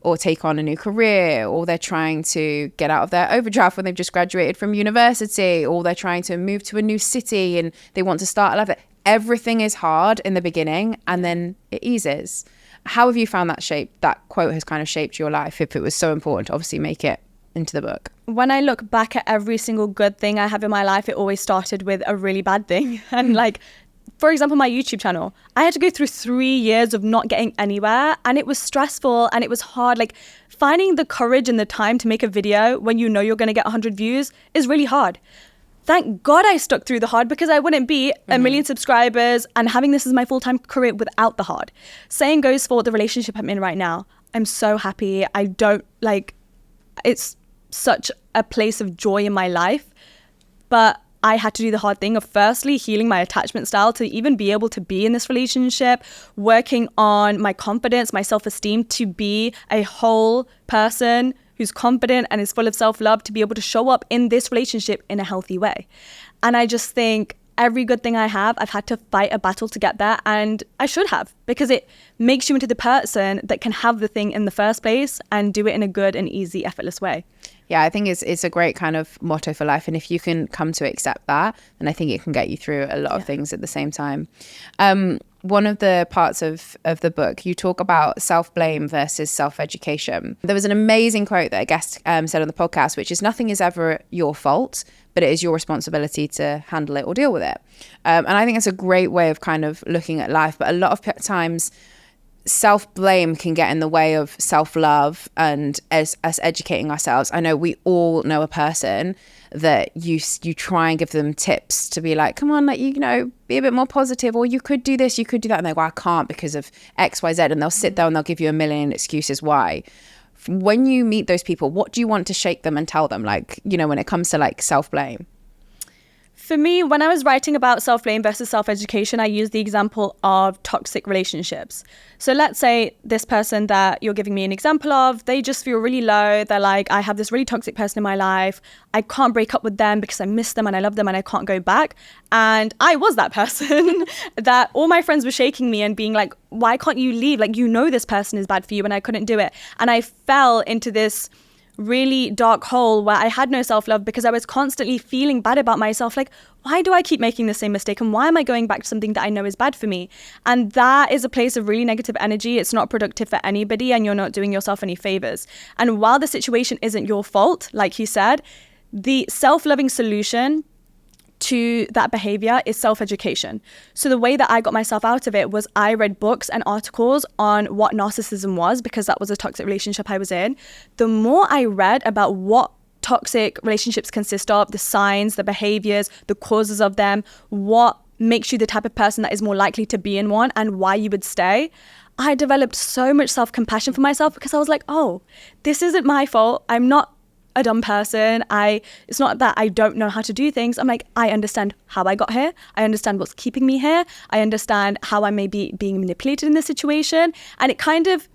or take on a new career, or they're trying to get out of their overdraft when they've just graduated from university, or they're trying to move to a new city and they want to start a life. Everything is hard in the beginning and then it eases. How have you found that quote has kind of shaped your life, if it was so important to obviously make it into the book? When I look back at every single good thing I have in my life, it always started with a really bad thing. And like, for example, my YouTube channel, I had to go through 3 years of not getting anywhere, and it was stressful and it was hard. Like finding the courage and the time to make a video when you know you're going to get 100 views is really hard. Thank God I stuck through the hard, because I wouldn't be a million subscribers and having this as my full-time career without the hard. Same goes for the relationship I'm in right now. I'm so happy. I don't like, it's such a place of joy in my life. But I had to do the hard thing of firstly healing my attachment style to even be able to be in this relationship, working on my confidence, my self-esteem, to be a whole person who's confident and is full of self-love, to be able to show up in this relationship in a healthy way. And I just think every good thing I have, I've had to fight a battle to get there, and I should have, because it makes you into the person that can have the thing in the first place and do it in a good and easy, effortless way. Yeah, I think it's a great kind of motto for life. And if you can come to accept that, then I think it can get you through a lot of things at the same time. One of the parts of the book, you talk about self-blame versus self-education. There was an amazing quote that a guest said on the podcast, which is, nothing is ever your fault, but it is your responsibility to handle it or deal with it. And I think it's a great way of kind of looking at life. But a lot of times, self-blame can get in the way of self-love and us educating ourselves. I know we all know a person that you try and give them tips to be like, come on, like, you know, be a bit more positive, or you could do this, you could do that, and they go, I can't because of X, Y, Z, and they'll sit there and they'll give you a million excuses why. When you meet those people, what do you want to shake them and tell them, like, you know, when it comes to like self-blame? For me, when I was writing about self-blame versus self-education, I used the example of toxic relationships. So let's say this person that you're giving me an example of, they just feel really low. They're like, I have this really toxic person in my life. I can't break up with them because I miss them and I love them and I can't go back. And I was that person that all my friends were shaking me and being like, why can't you leave? Like, you know this person is bad for you, and I couldn't do it. And I fell into this really dark hole where I had no self-love because I was constantly feeling bad about myself. Like, why do I keep making the same mistake? And why am I going back to something that I know is bad for me? And that is a place of really negative energy. It's not productive for anybody, and you're not doing yourself any favors. And while the situation isn't your fault, like you said, the self-loving solution to that behavior is self-education. So the way that I got myself out of it was I read books and articles on what narcissism was, because that was a toxic relationship I was in. The more I read about what toxic relationships consist of, the signs, the behaviors, the causes of them, what makes you the type of person that is more likely to be in one, and why you would stay, I developed so much self-compassion for myself, because I was like, oh, this isn't my fault. I'm not a dumb person. It's not that I don't know how to do things. I'm like, I understand how I got here. I understand what's keeping me here. I understand how I may be being manipulated in this situation. And it kind of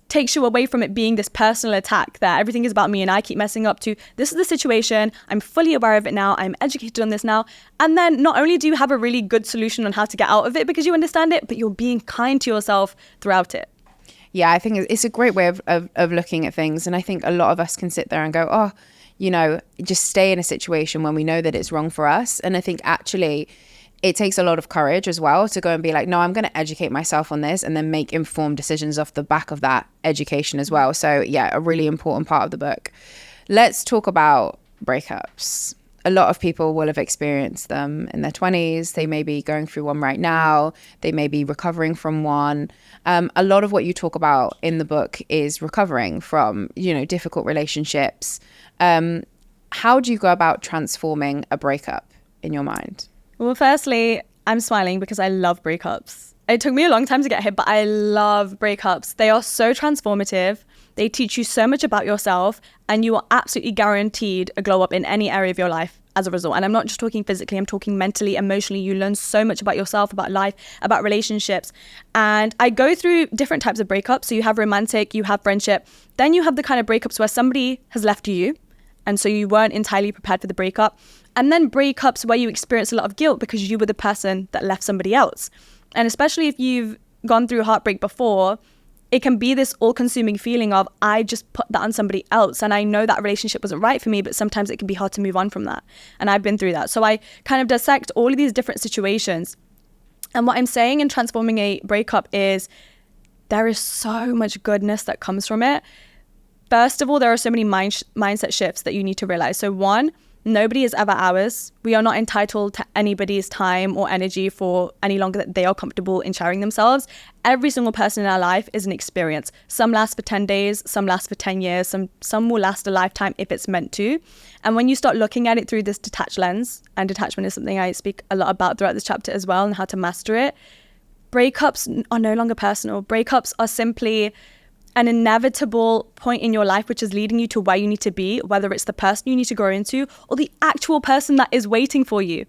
takes you away from it being this personal attack that everything is about me and I keep messing up, to this is the situation. I'm fully aware of it now. I'm educated on this now. And then not only do you have a really good solution on how to get out of it because you understand it, but you're being kind to yourself throughout it. Yeah, I think it's a great way of looking at things. And I think a lot of us can sit there and go, oh, you know, just stay in a situation when we know that it's wrong for us. And I think actually it takes a lot of courage as well to go and be like, no, I'm going to educate myself on this, and then make informed decisions off the back of that education as well. So yeah, a really important part of the book. Let's talk about breakups. A lot of people will have experienced them in their 20s. They may be going through one right now. They may be recovering from one. A lot of what you talk about in the book is recovering from, you know, difficult relationships. How do you go about transforming a breakup in your mind? Well, firstly, I'm smiling because I love breakups. It took me a long time to get here, but I love breakups. They are so transformative. They teach you so much about yourself, and you are absolutely guaranteed a glow up in any area of your life as a result. And I'm not just talking physically, I'm talking mentally, emotionally. You learn so much about yourself, about life, about relationships. And I go through different types of breakups. So you have romantic, you have friendship. Then you have the kind of breakups where somebody has left you, and so you weren't entirely prepared for the breakup. And then breakups where you experience a lot of guilt because you were the person that left somebody else. And especially if you've gone through heartbreak before, it can be this all-consuming feeling of, I just put that on somebody else, and I know that relationship wasn't right for me, but sometimes it can be hard to move on from that. And I've been through that. So I kind of dissect all of these different situations. And what I'm saying in transforming a breakup is there is so much goodness that comes from it. First of all, there are so many mindset shifts that you need to realize. So one, nobody is ever ours. We are not entitled to anybody's time or energy for any longer that they are comfortable in sharing themselves. Every single person in our life is an experience. Some last for 10 days, some last for 10 years, some will last a lifetime if it's meant to. And when you start looking at it through this detached lens, and detachment is something I speak a lot about throughout this chapter as well, and how to master it, breakups are no longer personal. Breakups are simply an inevitable point in your life which is leading you to where you need to be, whether it's the person you need to grow into or the actual person that is waiting for you.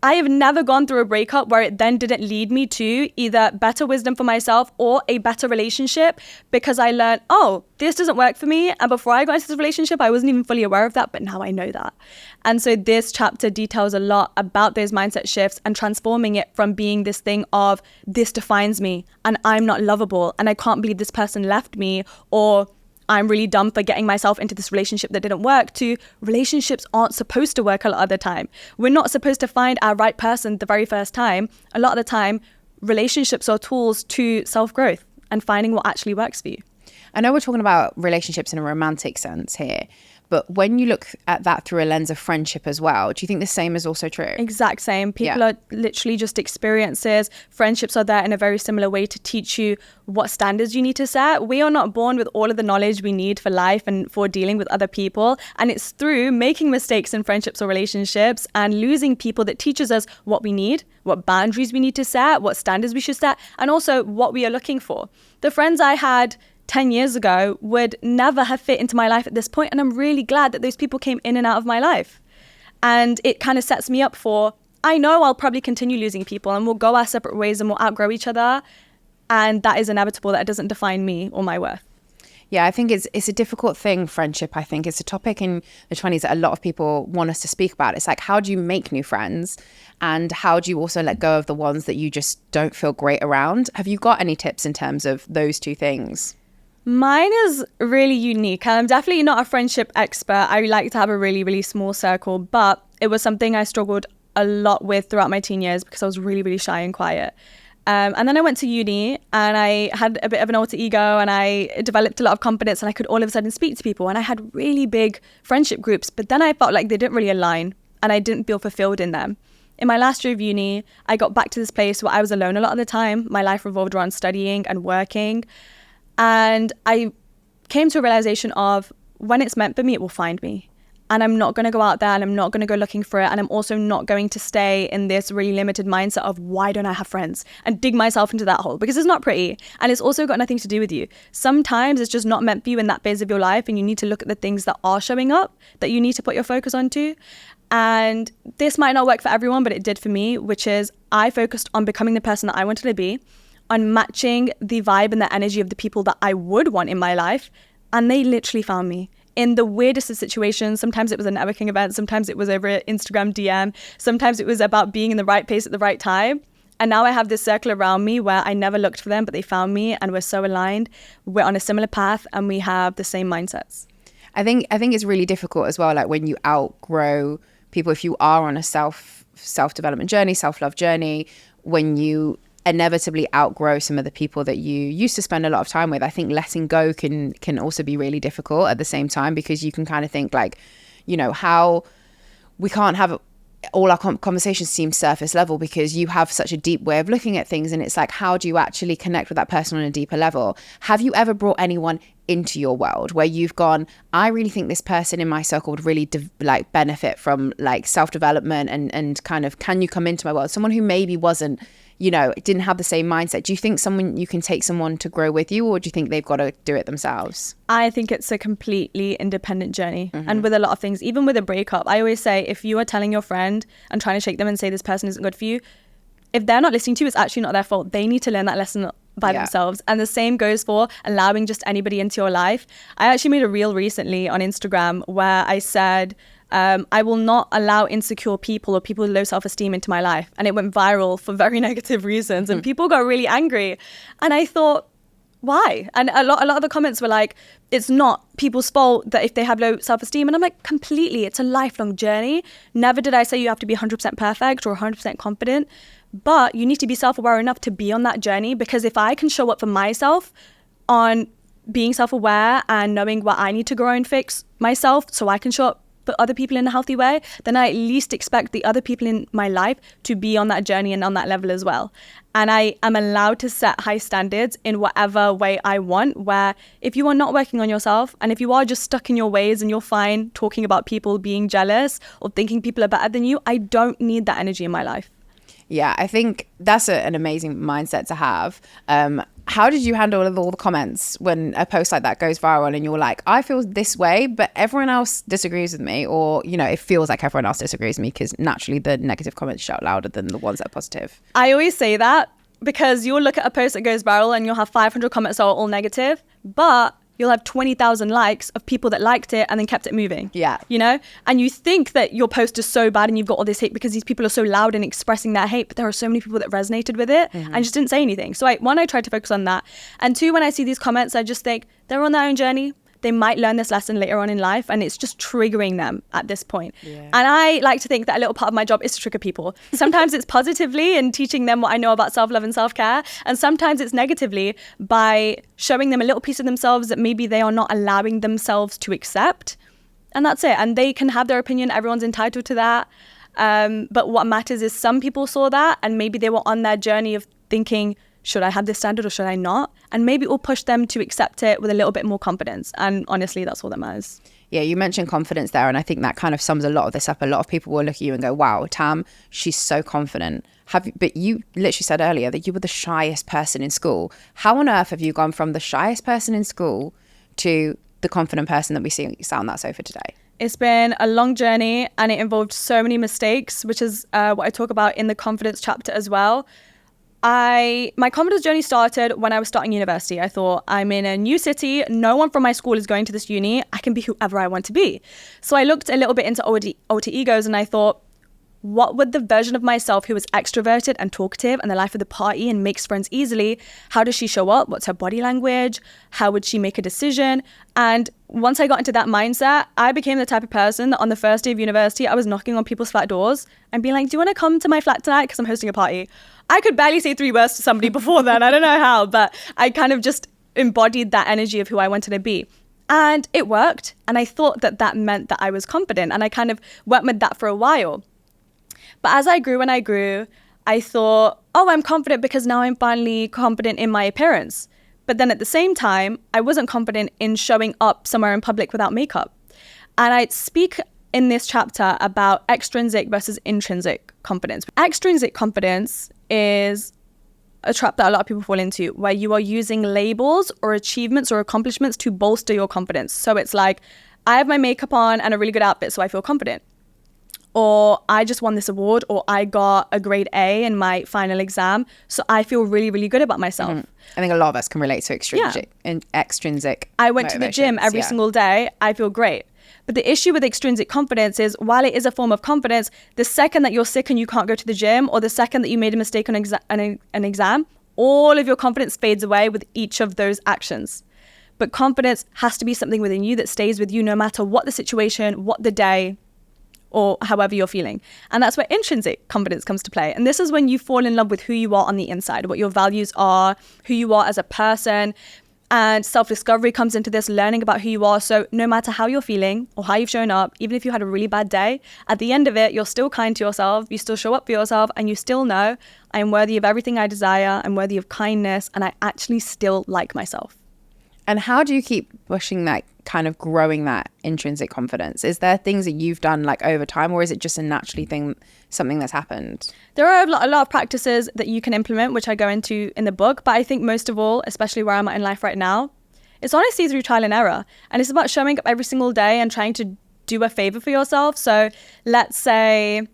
I have never gone through a breakup where it then didn't lead me to either better wisdom for myself or a better relationship, because I learned, oh, this doesn't work for me. And before I got into this relationship, I wasn't even fully aware of that, but now I know that. And so this chapter details a lot about those mindset shifts and transforming it from being this thing of this defines me and I'm not lovable and I can't believe this person left me, or I'm really dumb for getting myself into this relationship that didn't work, to relationships aren't supposed to work a lot of the time. We're not supposed to find our right person the very first time. A lot of the time, relationships are tools to self-growth and finding what actually works for you. I know we're talking about relationships in a romantic sense here, but when you look at that through a lens of friendship as well, do you think the same is also true? Exact same. People are literally just experiences. Friendships are there in a very similar way to teach you what standards you need to set. We are not born with all of the knowledge we need for life and for dealing with other people. And it's through making mistakes in friendships or relationships and losing people that teaches us what we need, what boundaries we need to set, what standards we should set, and also what we are looking for. The friends I had 10 years ago would never have fit into my life at this point, and I'm really glad that those people came in and out of my life. And it kind of sets me up for, I know I'll probably continue losing people and we'll go our separate ways and we'll outgrow each other, and that is inevitable. That doesn't define me or my worth. Yeah, I think it's a difficult thing, friendship. I think it's a topic in the 20s that a lot of people want us to speak about. It's like, how do you make new friends? And how do you also let go of the ones that you just don't feel great around? Have you got any tips in terms of those two things? Mine is really unique. I'm definitely not a friendship expert. I like to have a really, really small circle, but it was something I struggled a lot with throughout my teen years because I was really, really shy and quiet. And then I went to uni and I had a bit of an alter ego and I developed a lot of confidence and I could all of a sudden speak to people and I had really big friendship groups, but then I felt like they didn't really align and I didn't feel fulfilled in them. In my last year of uni, I got back to this place where I was alone a lot of the time. My life revolved around studying and working. And I came to a realization of when it's meant for me, it will find me. And I'm not going to go out there and I'm not going to go looking for it. And I'm also not going to stay in this really limited mindset of why don't I have friends and dig myself into that hole, because it's not pretty. And it's also got nothing to do with you. Sometimes it's just not meant for you in that phase of your life. And you need to look at the things that are showing up that you need to put your focus onto. And this might not work for everyone, but it did for me, which is I focused on becoming the person that I wanted to be, on matching the vibe and the energy of the people that I would want in my life. And they literally found me in the weirdest of situations. Sometimes it was a networking event. Sometimes it was over an Instagram DM. Sometimes it was about being in the right place at the right time. And now I have this circle around me where I never looked for them, but they found me and we're so aligned. We're on a similar path and we have the same mindsets. I think it's really difficult as well, like when you outgrow people, if you are on a self-development journey, self-love journey, when you inevitably outgrow some of the people that you used to spend a lot of time with, I think letting go can also be really difficult at the same time, because you can kind of think like, you know, how we can't have all our conversations seem surface level because you have such a deep way of looking at things, and it's like, how do you actually connect with that person on a deeper level? Have you ever brought anyone into your world where you've gone, I really think this person in my circle would really benefit from like self-development and kind of, can you come into my world? Someone who maybe wasn't, you know, didn't have the same mindset. Do you think you can take someone to grow with you, or do you think they've got to do it themselves? I think it's a completely independent journey. Mm-hmm. And with a lot of things, even with a breakup, I always say, if you are telling your friend and trying to shake them and say this person isn't good for you, if they're not listening to you, it's actually not their fault. They need to learn that lesson by themselves. And the same goes for allowing just anybody into your life. I actually made a reel recently on Instagram where I said, I will not allow insecure people or people with low self-esteem into my life. And it went viral for very negative reasons. And people got really angry. And I thought, why? And a lot of the comments were like, it's not people's fault that if they have low self-esteem. And I'm like, completely. It's a lifelong journey. Never did I say you have to be 100% perfect or 100% confident. But you need to be self-aware enough to be on that journey, because if I can show up for myself on being self-aware and knowing what I need to grow and fix myself so I can show up for other people in a healthy way, then I at least expect the other people in my life to be on that journey and on that level as well. And I am allowed to set high standards in whatever way I want, where if you are not working on yourself and if you are just stuck in your ways and you're fine talking about people being jealous or thinking people are better than you, I don't need that energy in my life. Yeah, I think that's an amazing mindset to have. how did you handle all the comments when a post like that goes viral and you're like, I feel this way, but everyone else disagrees with me, or, you know, it feels like everyone else disagrees with me, because naturally the negative comments shout louder than the ones that are positive? I always say that because you'll look at a post that goes viral and you'll have 500 comments that are all negative, but you'll have 20,000 likes of people that liked it and then kept it moving. Yeah. You know? And you think that your post is so bad and you've got all this hate because these people are so loud and expressing their hate, but there are so many people that resonated with it and just didn't say anything. So one, I tried to focus on that. And two, when I see these comments, I just think they're on their own journey. They might learn this lesson later on in life, and it's just triggering them at this point. Yeah. And I like to think that a little part of my job is to trigger people. Sometimes it's positively and teaching them what I know about self-love and self-care. And sometimes it's negatively by showing them a little piece of themselves that maybe they are not allowing themselves to accept. And that's it. And they can have their opinion. Everyone's entitled to that. But what matters is some people saw that and maybe they were on their journey of thinking, should I have this standard or should I not? And maybe it will push them to accept it with a little bit more confidence. And honestly, that's all that matters. Yeah, you mentioned confidence there. And I think that kind of sums a lot of this up. A lot of people will look at you and go, wow, Tam, she's so confident. But you literally said earlier that you were the shyest person in school. How on earth have you gone from the shyest person in school to the confident person that we see sat on that sofa today? It's been a long journey and it involved so many mistakes, which is what I talk about in the confidence chapter as well. My confidence journey started when I was starting university. I thought, I'm in a new city. No one from my school is going to this uni. I can be whoever I want to be. So I looked a little bit into alter egos and I thought, what would the version of myself who was extroverted and talkative and the life of the party and makes friends easily, how does she show up? What's her body language? How would she make a decision? And once I got into that mindset, I became the type of person that on the first day of university, I was knocking on people's flat doors and being like, do you want to come to my flat tonight? Because I'm hosting a party. I could barely say 3 words to somebody before then. I don't know how, but I kind of just embodied that energy of who I wanted to be. And it worked. And I thought that that meant that I was confident. And I kind of went with that for a while. But as I grew and I grew, I thought, oh, I'm confident because now I'm finally confident in my appearance. But then at the same time, I wasn't confident in showing up somewhere in public without makeup. And I speak in this chapter about extrinsic versus intrinsic confidence. Extrinsic confidence is a trap that a lot of people fall into, where you are using labels or achievements or accomplishments to bolster your confidence. So it's like, I have my makeup on and a really good outfit, so I feel confident. Or I just won this award, or I got a grade A in my final exam, so I feel really, really good about myself. I think a lot of us can relate to extrinsic. I went to the gym every single day. I feel great. But the issue with extrinsic confidence is, while it is a form of confidence, the second that you're sick and you can't go to the gym, or the second that you made a mistake on an exam, all of your confidence fades away with each of those actions. But confidence has to be something within you that stays with you no matter what the situation, what the day, or however you're feeling. And that's where intrinsic confidence comes to play. And this is when you fall in love with who you are on the inside, what your values are, who you are as a person. And self-discovery comes into this, learning about who you are. So no matter how you're feeling or how you've shown up, even if you had a really bad day, at the end of it, you're still kind to yourself, you still show up for yourself, and you still know, I am worthy of everything I desire, I'm worthy of kindness, and I actually still like myself. And how do you keep pushing that, kind of growing that intrinsic confidence? Is there things that you've done like over time, or is it just a naturally thing, something that's happened? There are a lot of practices that you can implement, which I go into in the book. But I think most of all, especially where I'm at in life right now, it's honestly through trial and error. And it's about showing up every single day and trying to do a favor for yourself. So let's say,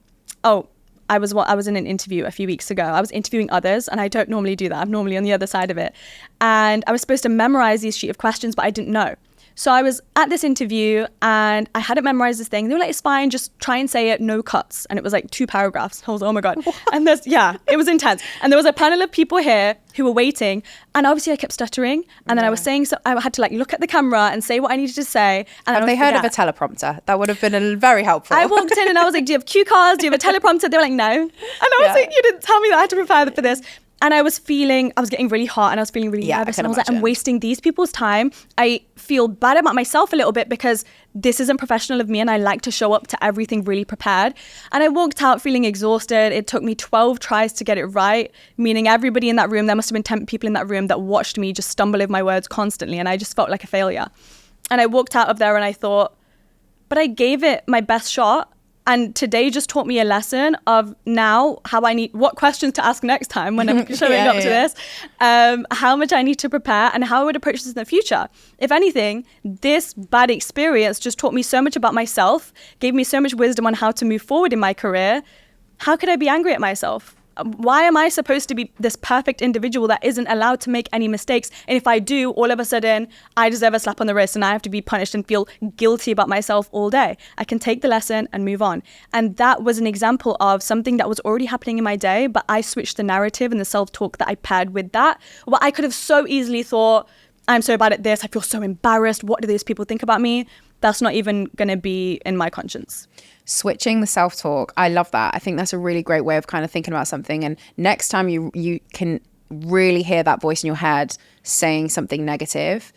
I was in an interview a few weeks ago. I was interviewing others, and I don't normally do that. I'm normally on the other side of it. And I was supposed to memorize these sheet of questions, but I didn't know. So I was at this interview and I hadn't memorized this thing. They were like, it's fine, just try and say it, no cuts. And it was like 2 paragraphs. I was like, oh my God. What? And it was intense. And there was a panel of people here who were waiting. And obviously I kept stuttering. And then I was saying, so I had to like look at the camera and say what I needed to say. And have they heard of a teleprompter? That would have been very helpful. I walked in and I was like, do you have cue cards? Do you have a teleprompter? They were like, no. And I was like, you didn't tell me that I had to prepare for this. And I was getting really hot and I was feeling really nervous. And I was like, I'm wasting these people's time. I feel bad about myself a little bit because this isn't professional of me and I like to show up to everything really prepared. And I walked out feeling exhausted. It took me 12 tries to get it right, meaning everybody in that room, there must have been 10 people in that room that watched me just stumble over my words constantly. And I just felt like a failure. And I walked out of there and I thought, but I gave it my best shot. And today just taught me a lesson of now what questions to ask next time when I'm showing up to this, how much I need to prepare and how I would approach this in the future. If anything, this bad experience just taught me so much about myself, gave me so much wisdom on how to move forward in my career. How could I be angry at myself? Why am I supposed to be this perfect individual that isn't allowed to make any mistakes? And if I do, all of a sudden, I deserve a slap on the wrist and I have to be punished and feel guilty about myself all day. I can take the lesson and move on. And that was an example of something that was already happening in my day, but I switched the narrative and the self-talk that I paired with that. Well, I could have so easily thought, I'm so bad at this. I feel so embarrassed. What do these people think about me? That's not even going to be in my conscience. Switching the self-talk, I love that. I think that's a really great way of kind of thinking about something. And next time you can really hear that voice in your head saying something negative,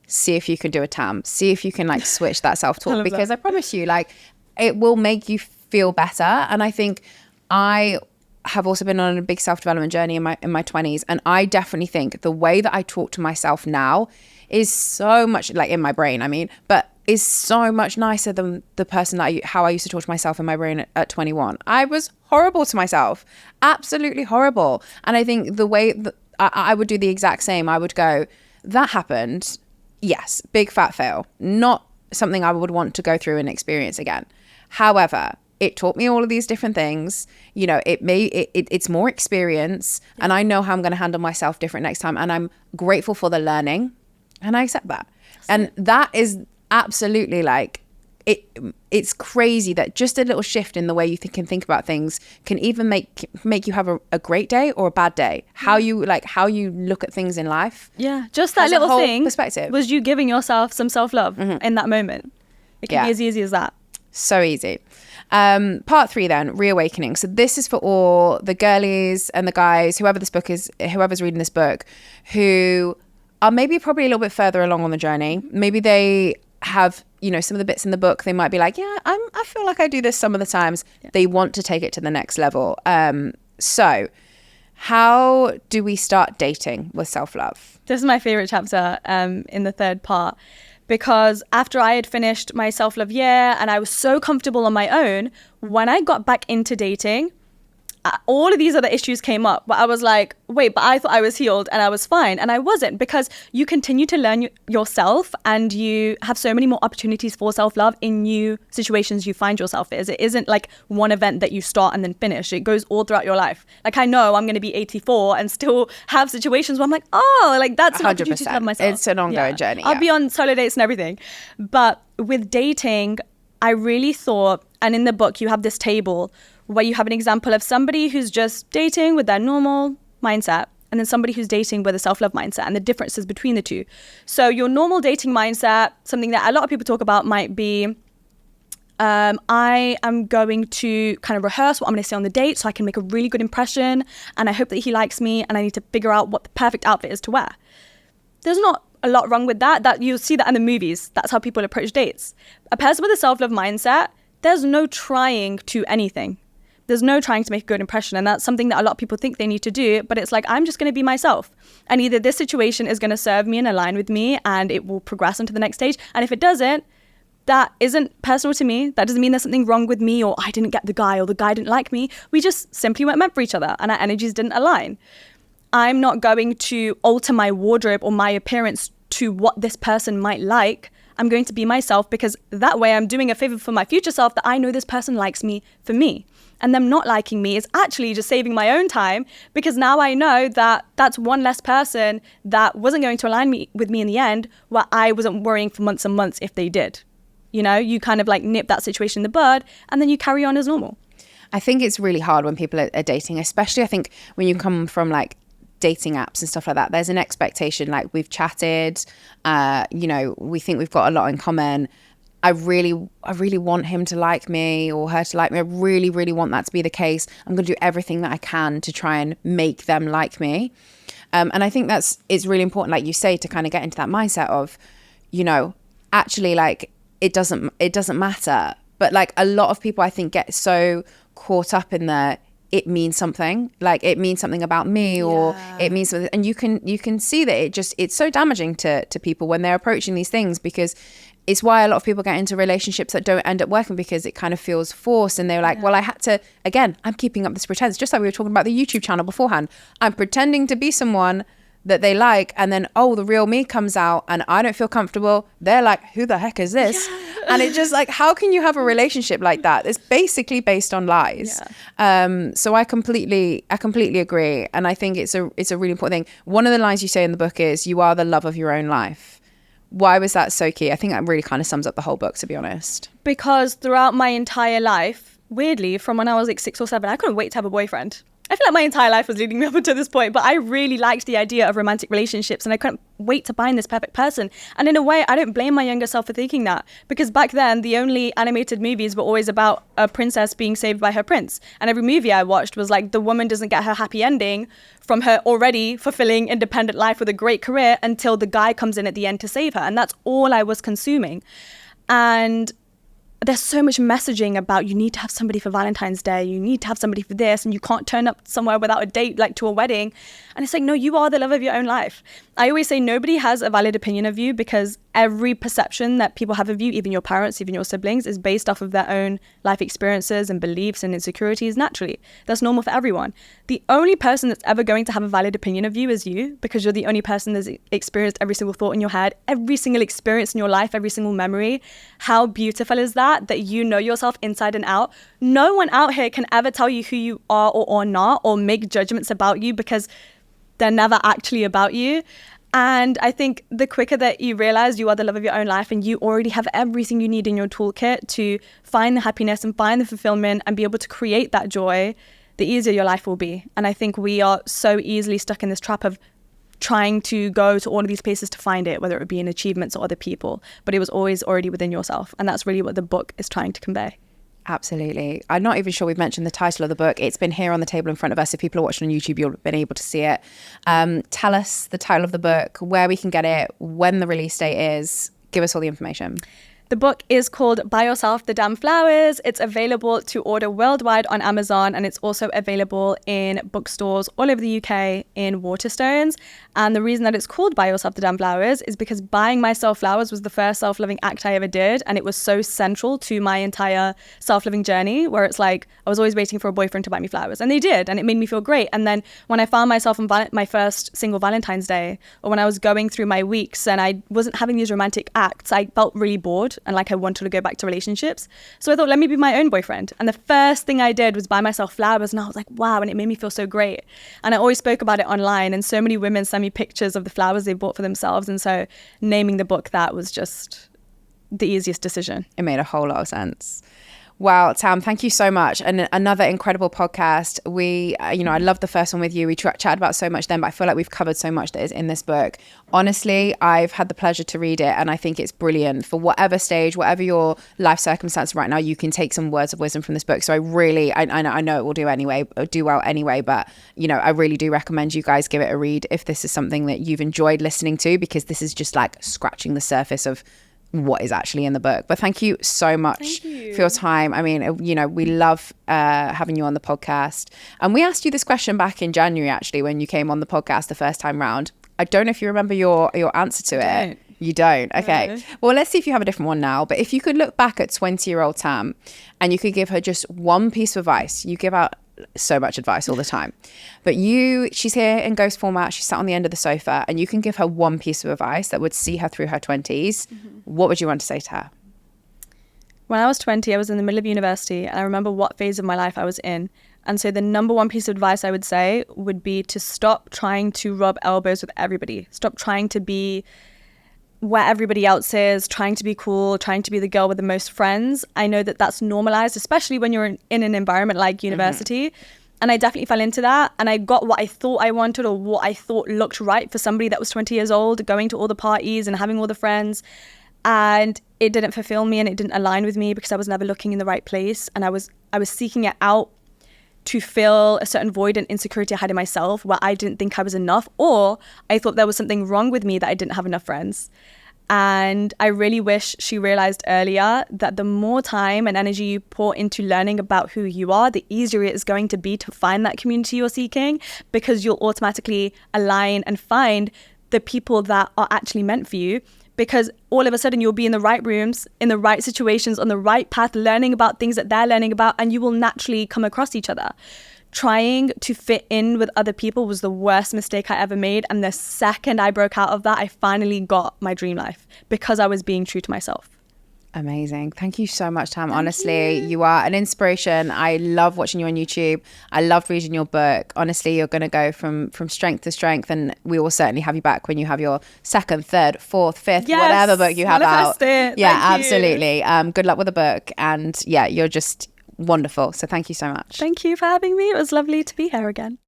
see if you can do a Tam. See if you can like switch that self-talk, because I promise you, like, it will make you feel better. And I think I have also been on a big self-development journey in my 20s, and I definitely think the way that I talk to myself now is so much, like, in my brain, I mean, but is so much nicer than the person that how I used to talk to myself in my brain at 21. I was horrible to myself, absolutely horrible. And I think the way that I would do the exact same, I would go, that happened, yes, big fat fail, not something I would want to go through and experience again. However, it taught me all of these different things. You know, it's more experience, and I know how I'm going to handle myself different next time. And I'm grateful for the learning, and I accept that. And that is absolutely, like, it's crazy that just a little shift in the way you can think about things can even make you have a great day or a bad day. How you look at things in life. Yeah, just that little thing perspective was you giving yourself some self-love in that moment. It can be as easy as that. So easy. Part 3 then, reawakening. So this is for all the girlies and the guys, whoever's reading this book, who are maybe probably a little bit further along on the journey. Maybe they have, you know, some of the bits in the book, they might be like, yeah, I feel like I do this some of the times. Yeah. They want to take it to the next level. So how do we start dating with self-love? This is my favorite chapter in the third part, because after I had finished my self-love year and I was so comfortable on my own, when I got back into dating, all of these other issues came up, but I was like, wait, but I thought I was healed and I was fine. And I wasn't, because you continue to learn yourself and you have so many more opportunities for self-love in new situations you find yourself in. It isn't like one event that you start and then finish. It goes all throughout your life. Like, I know I'm going to be 84 and still have situations where I'm like, oh, like that's an opportunity to love myself. It's an ongoing journey. I'll be on solo dates and everything. But with dating, I really thought, and in the book, you have this table where you have an example of somebody who's just dating with their normal mindset, and then somebody who's dating with a self-love mindset, and the differences between the two. So your normal dating mindset, something that a lot of people talk about, might be, I am going to kind of rehearse what I'm going to say on the date so I can make a really good impression, and I hope that he likes me, and I need to figure out what the perfect outfit is to wear. There's not a lot wrong with that. That you'll see that in the movies. That's how people approach dates. A person with a self-love mindset, there's no trying to anything. There's no trying to make a good impression. And that's something that a lot of people think they need to do. But it's like, I'm just going to be myself. And either this situation is going to serve me and align with me and it will progress into the next stage. And if it doesn't, that isn't personal to me. That doesn't mean there's something wrong with me, or I didn't get the guy, or the guy didn't like me. We just simply weren't meant for each other and our energies didn't align. I'm not going to alter my wardrobe or my appearance to what this person might like. I'm going to be myself, because that way I'm doing a favor for my future self, that I know this person likes me for me. And them not liking me is actually just saving my own time, because now I know that that's one less person that wasn't going to align with me in the end, where I wasn't worrying for months and months if they did. You know, you kind of like nip that situation in the bud and then you carry on as normal. I think it's really hard when people are dating, especially I think when you come from like dating apps and stuff like that. There's an expectation, like we've chatted, you know, we think we've got a lot in common. I really want him to like me or her to like me. I really, really want that to be the case. I'm going to do everything that I can to try and make them like me. And I think it's really important, like you say, to kind of get into that mindset of, you know, actually like it doesn't matter. But like a lot of people I think get so caught up in the it means something, like it means something about me, or it means something. And you can see that it's so damaging to people when they're approaching these things, because it's why a lot of people get into relationships that don't end up working, because it kind of feels forced, and they're like, well, I had to, again, I'm keeping up this pretense, just like we were talking about the YouTube channel beforehand. I'm pretending to be someone that they like, and then, oh, the real me comes out and I don't feel comfortable. They're like, who the heck is this? Yeah. And it's just like, how can you have a relationship like that? It's basically based on lies. Yeah. So I completely agree. And I think it's a really important thing. One of the lines you say in the book is, you are the love of your own life. Why was that so key? I think that really kind of sums up the whole book, to be honest. Because throughout my entire life, weirdly, from when I was like 6 or 7, I couldn't wait to have a boyfriend. I feel like my entire life was leading me up until this point, but I really liked the idea of romantic relationships, and I couldn't wait to find this perfect person. And in a way, I don't blame my younger self for thinking that, because back then, the only animated movies were always about a princess being saved by her prince. And every movie I watched was like, the woman doesn't get her happy ending from her already fulfilling independent life with a great career until the guy comes in at the end to save her. And that's all I was consuming. And there's so much messaging about, you need to have somebody for Valentine's Day, you need to have somebody for this, and you can't turn up somewhere without a date, like to a wedding. And it's like, no, you are the love of your own life. I always say nobody has a valid opinion of you, because every perception that people have of you, even your parents, even your siblings, is based off of their own life experiences and beliefs and insecurities naturally. That's normal for everyone. The only person that's ever going to have a valid opinion of you is you, because you're the only person that's experienced every single thought in your head, every single experience in your life, every single memory. How beautiful is that you know yourself inside and out? No one out here can ever tell you who you are or not, or make judgments about you, because they're never actually about you. And I think the quicker that you realize you are the love of your own life, and you already have everything you need in your toolkit to find the happiness and find the fulfillment and be able to create that joy, the easier your life will be. And I think we are so easily stuck in this trap of trying to go to all of these places to find it, whether it be in achievements or other people, but it was always already within yourself. And that's really what the book is trying to convey. Absolutely. I'm not even sure we've mentioned the title of the book. It's been here on the table in front of us. If people are watching on YouTube, you'll have been able to see it. Tell us the title of the book, where we can get it, when the release date is. Give us all the information. The book is called Buy Yourself the Damn Flowers. It's available to order worldwide on Amazon, and it's also available in bookstores all over the UK in Waterstones. And the reason that it's called Buy Yourself the Damn Flowers is because buying myself flowers was the first self-loving act I ever did, and it was so central to my entire self-loving journey, where it's like I was always waiting for a boyfriend to buy me flowers, and they did, and it made me feel great. And then when I found myself on my first single Valentine's Day, or when I was going through my weeks and I wasn't having these romantic acts, I felt really bored and like I wanted to go back to relationships. So I thought, let me be my own boyfriend. And the first thing I did was buy myself flowers, and I was like, wow, and it made me feel so great. And I always spoke about it online, and so many women sent me pictures of the flowers they bought for themselves. And so naming the book that was just the easiest decision. It made a whole lot of sense. Wow, Tam, thank you so much. And another incredible podcast. I loved the first one with you. We chatted about so much then, but I feel like we've covered so much that is in this book. Honestly, I've had the pleasure to read it, and I think it's brilliant for whatever stage, whatever your life circumstance right now. You can take some words of wisdom from this book. So I know it will do well anyway, but I really do recommend you guys give it a read if this is something that you've enjoyed listening to, because this is just like scratching the surface of what is actually in the book. But thank you so much for your time. I mean, we love having you on the podcast. And we asked you this question back in January, actually, when you came on the podcast the first time round. I don't know if you remember your answer to it. You don't? Okay. No. Well, let's see if you have a different one now. But if you could look back at 20-year-old Tam and you could give her just one piece of advice. You give out so much advice all the time, but she's here in ghost format, she's sat on the end of the sofa, and you can give her one piece of advice that would see her through her 20s. What would you want to say to her? When I was 20, I was in the middle of university, and I remember what phase of my life I was in. And so the number one piece of advice I would say would be to stop trying to rub elbows with everybody. Stop trying to be where everybody else is, trying to be cool, trying to be the girl with the most friends. I know that that's normalized, especially when you're in an environment like university. And I definitely fell into that. And I got what I thought I wanted, or what I thought looked right for somebody that was 20 years old, going to all the parties and having all the friends. And it didn't fulfill me, and it didn't align with me, because I was never looking in the right place. And I was seeking it out to fill a certain void and insecurity I had in myself, where I didn't think I was enough, or I thought there was something wrong with me that I didn't have enough friends. And I really wish she realized earlier that the more time and energy you pour into learning about who you are, the easier it is going to be to find that community you're seeking, because you'll automatically align and find the people that are actually meant for you. Because all of a sudden you'll be in the right rooms, in the right situations, on the right path, learning about things that they're learning about, and you will naturally come across each other. Trying to fit in with other people was the worst mistake I ever made. And the second I broke out of that, I finally got my dream life because I was being true to myself. Amazing. Thank you so much, Tam. Honestly, you are an inspiration. I love watching you on YouTube. I loved reading your book. Honestly, you're going to go from strength to strength, and we will certainly have you back when you have your second, third, fourth, fifth, whatever book you have out. It. Yeah, Thank absolutely. Good luck with the book. And yeah, you're just wonderful. So thank you so much. Thank you for having me. It was lovely to be here again.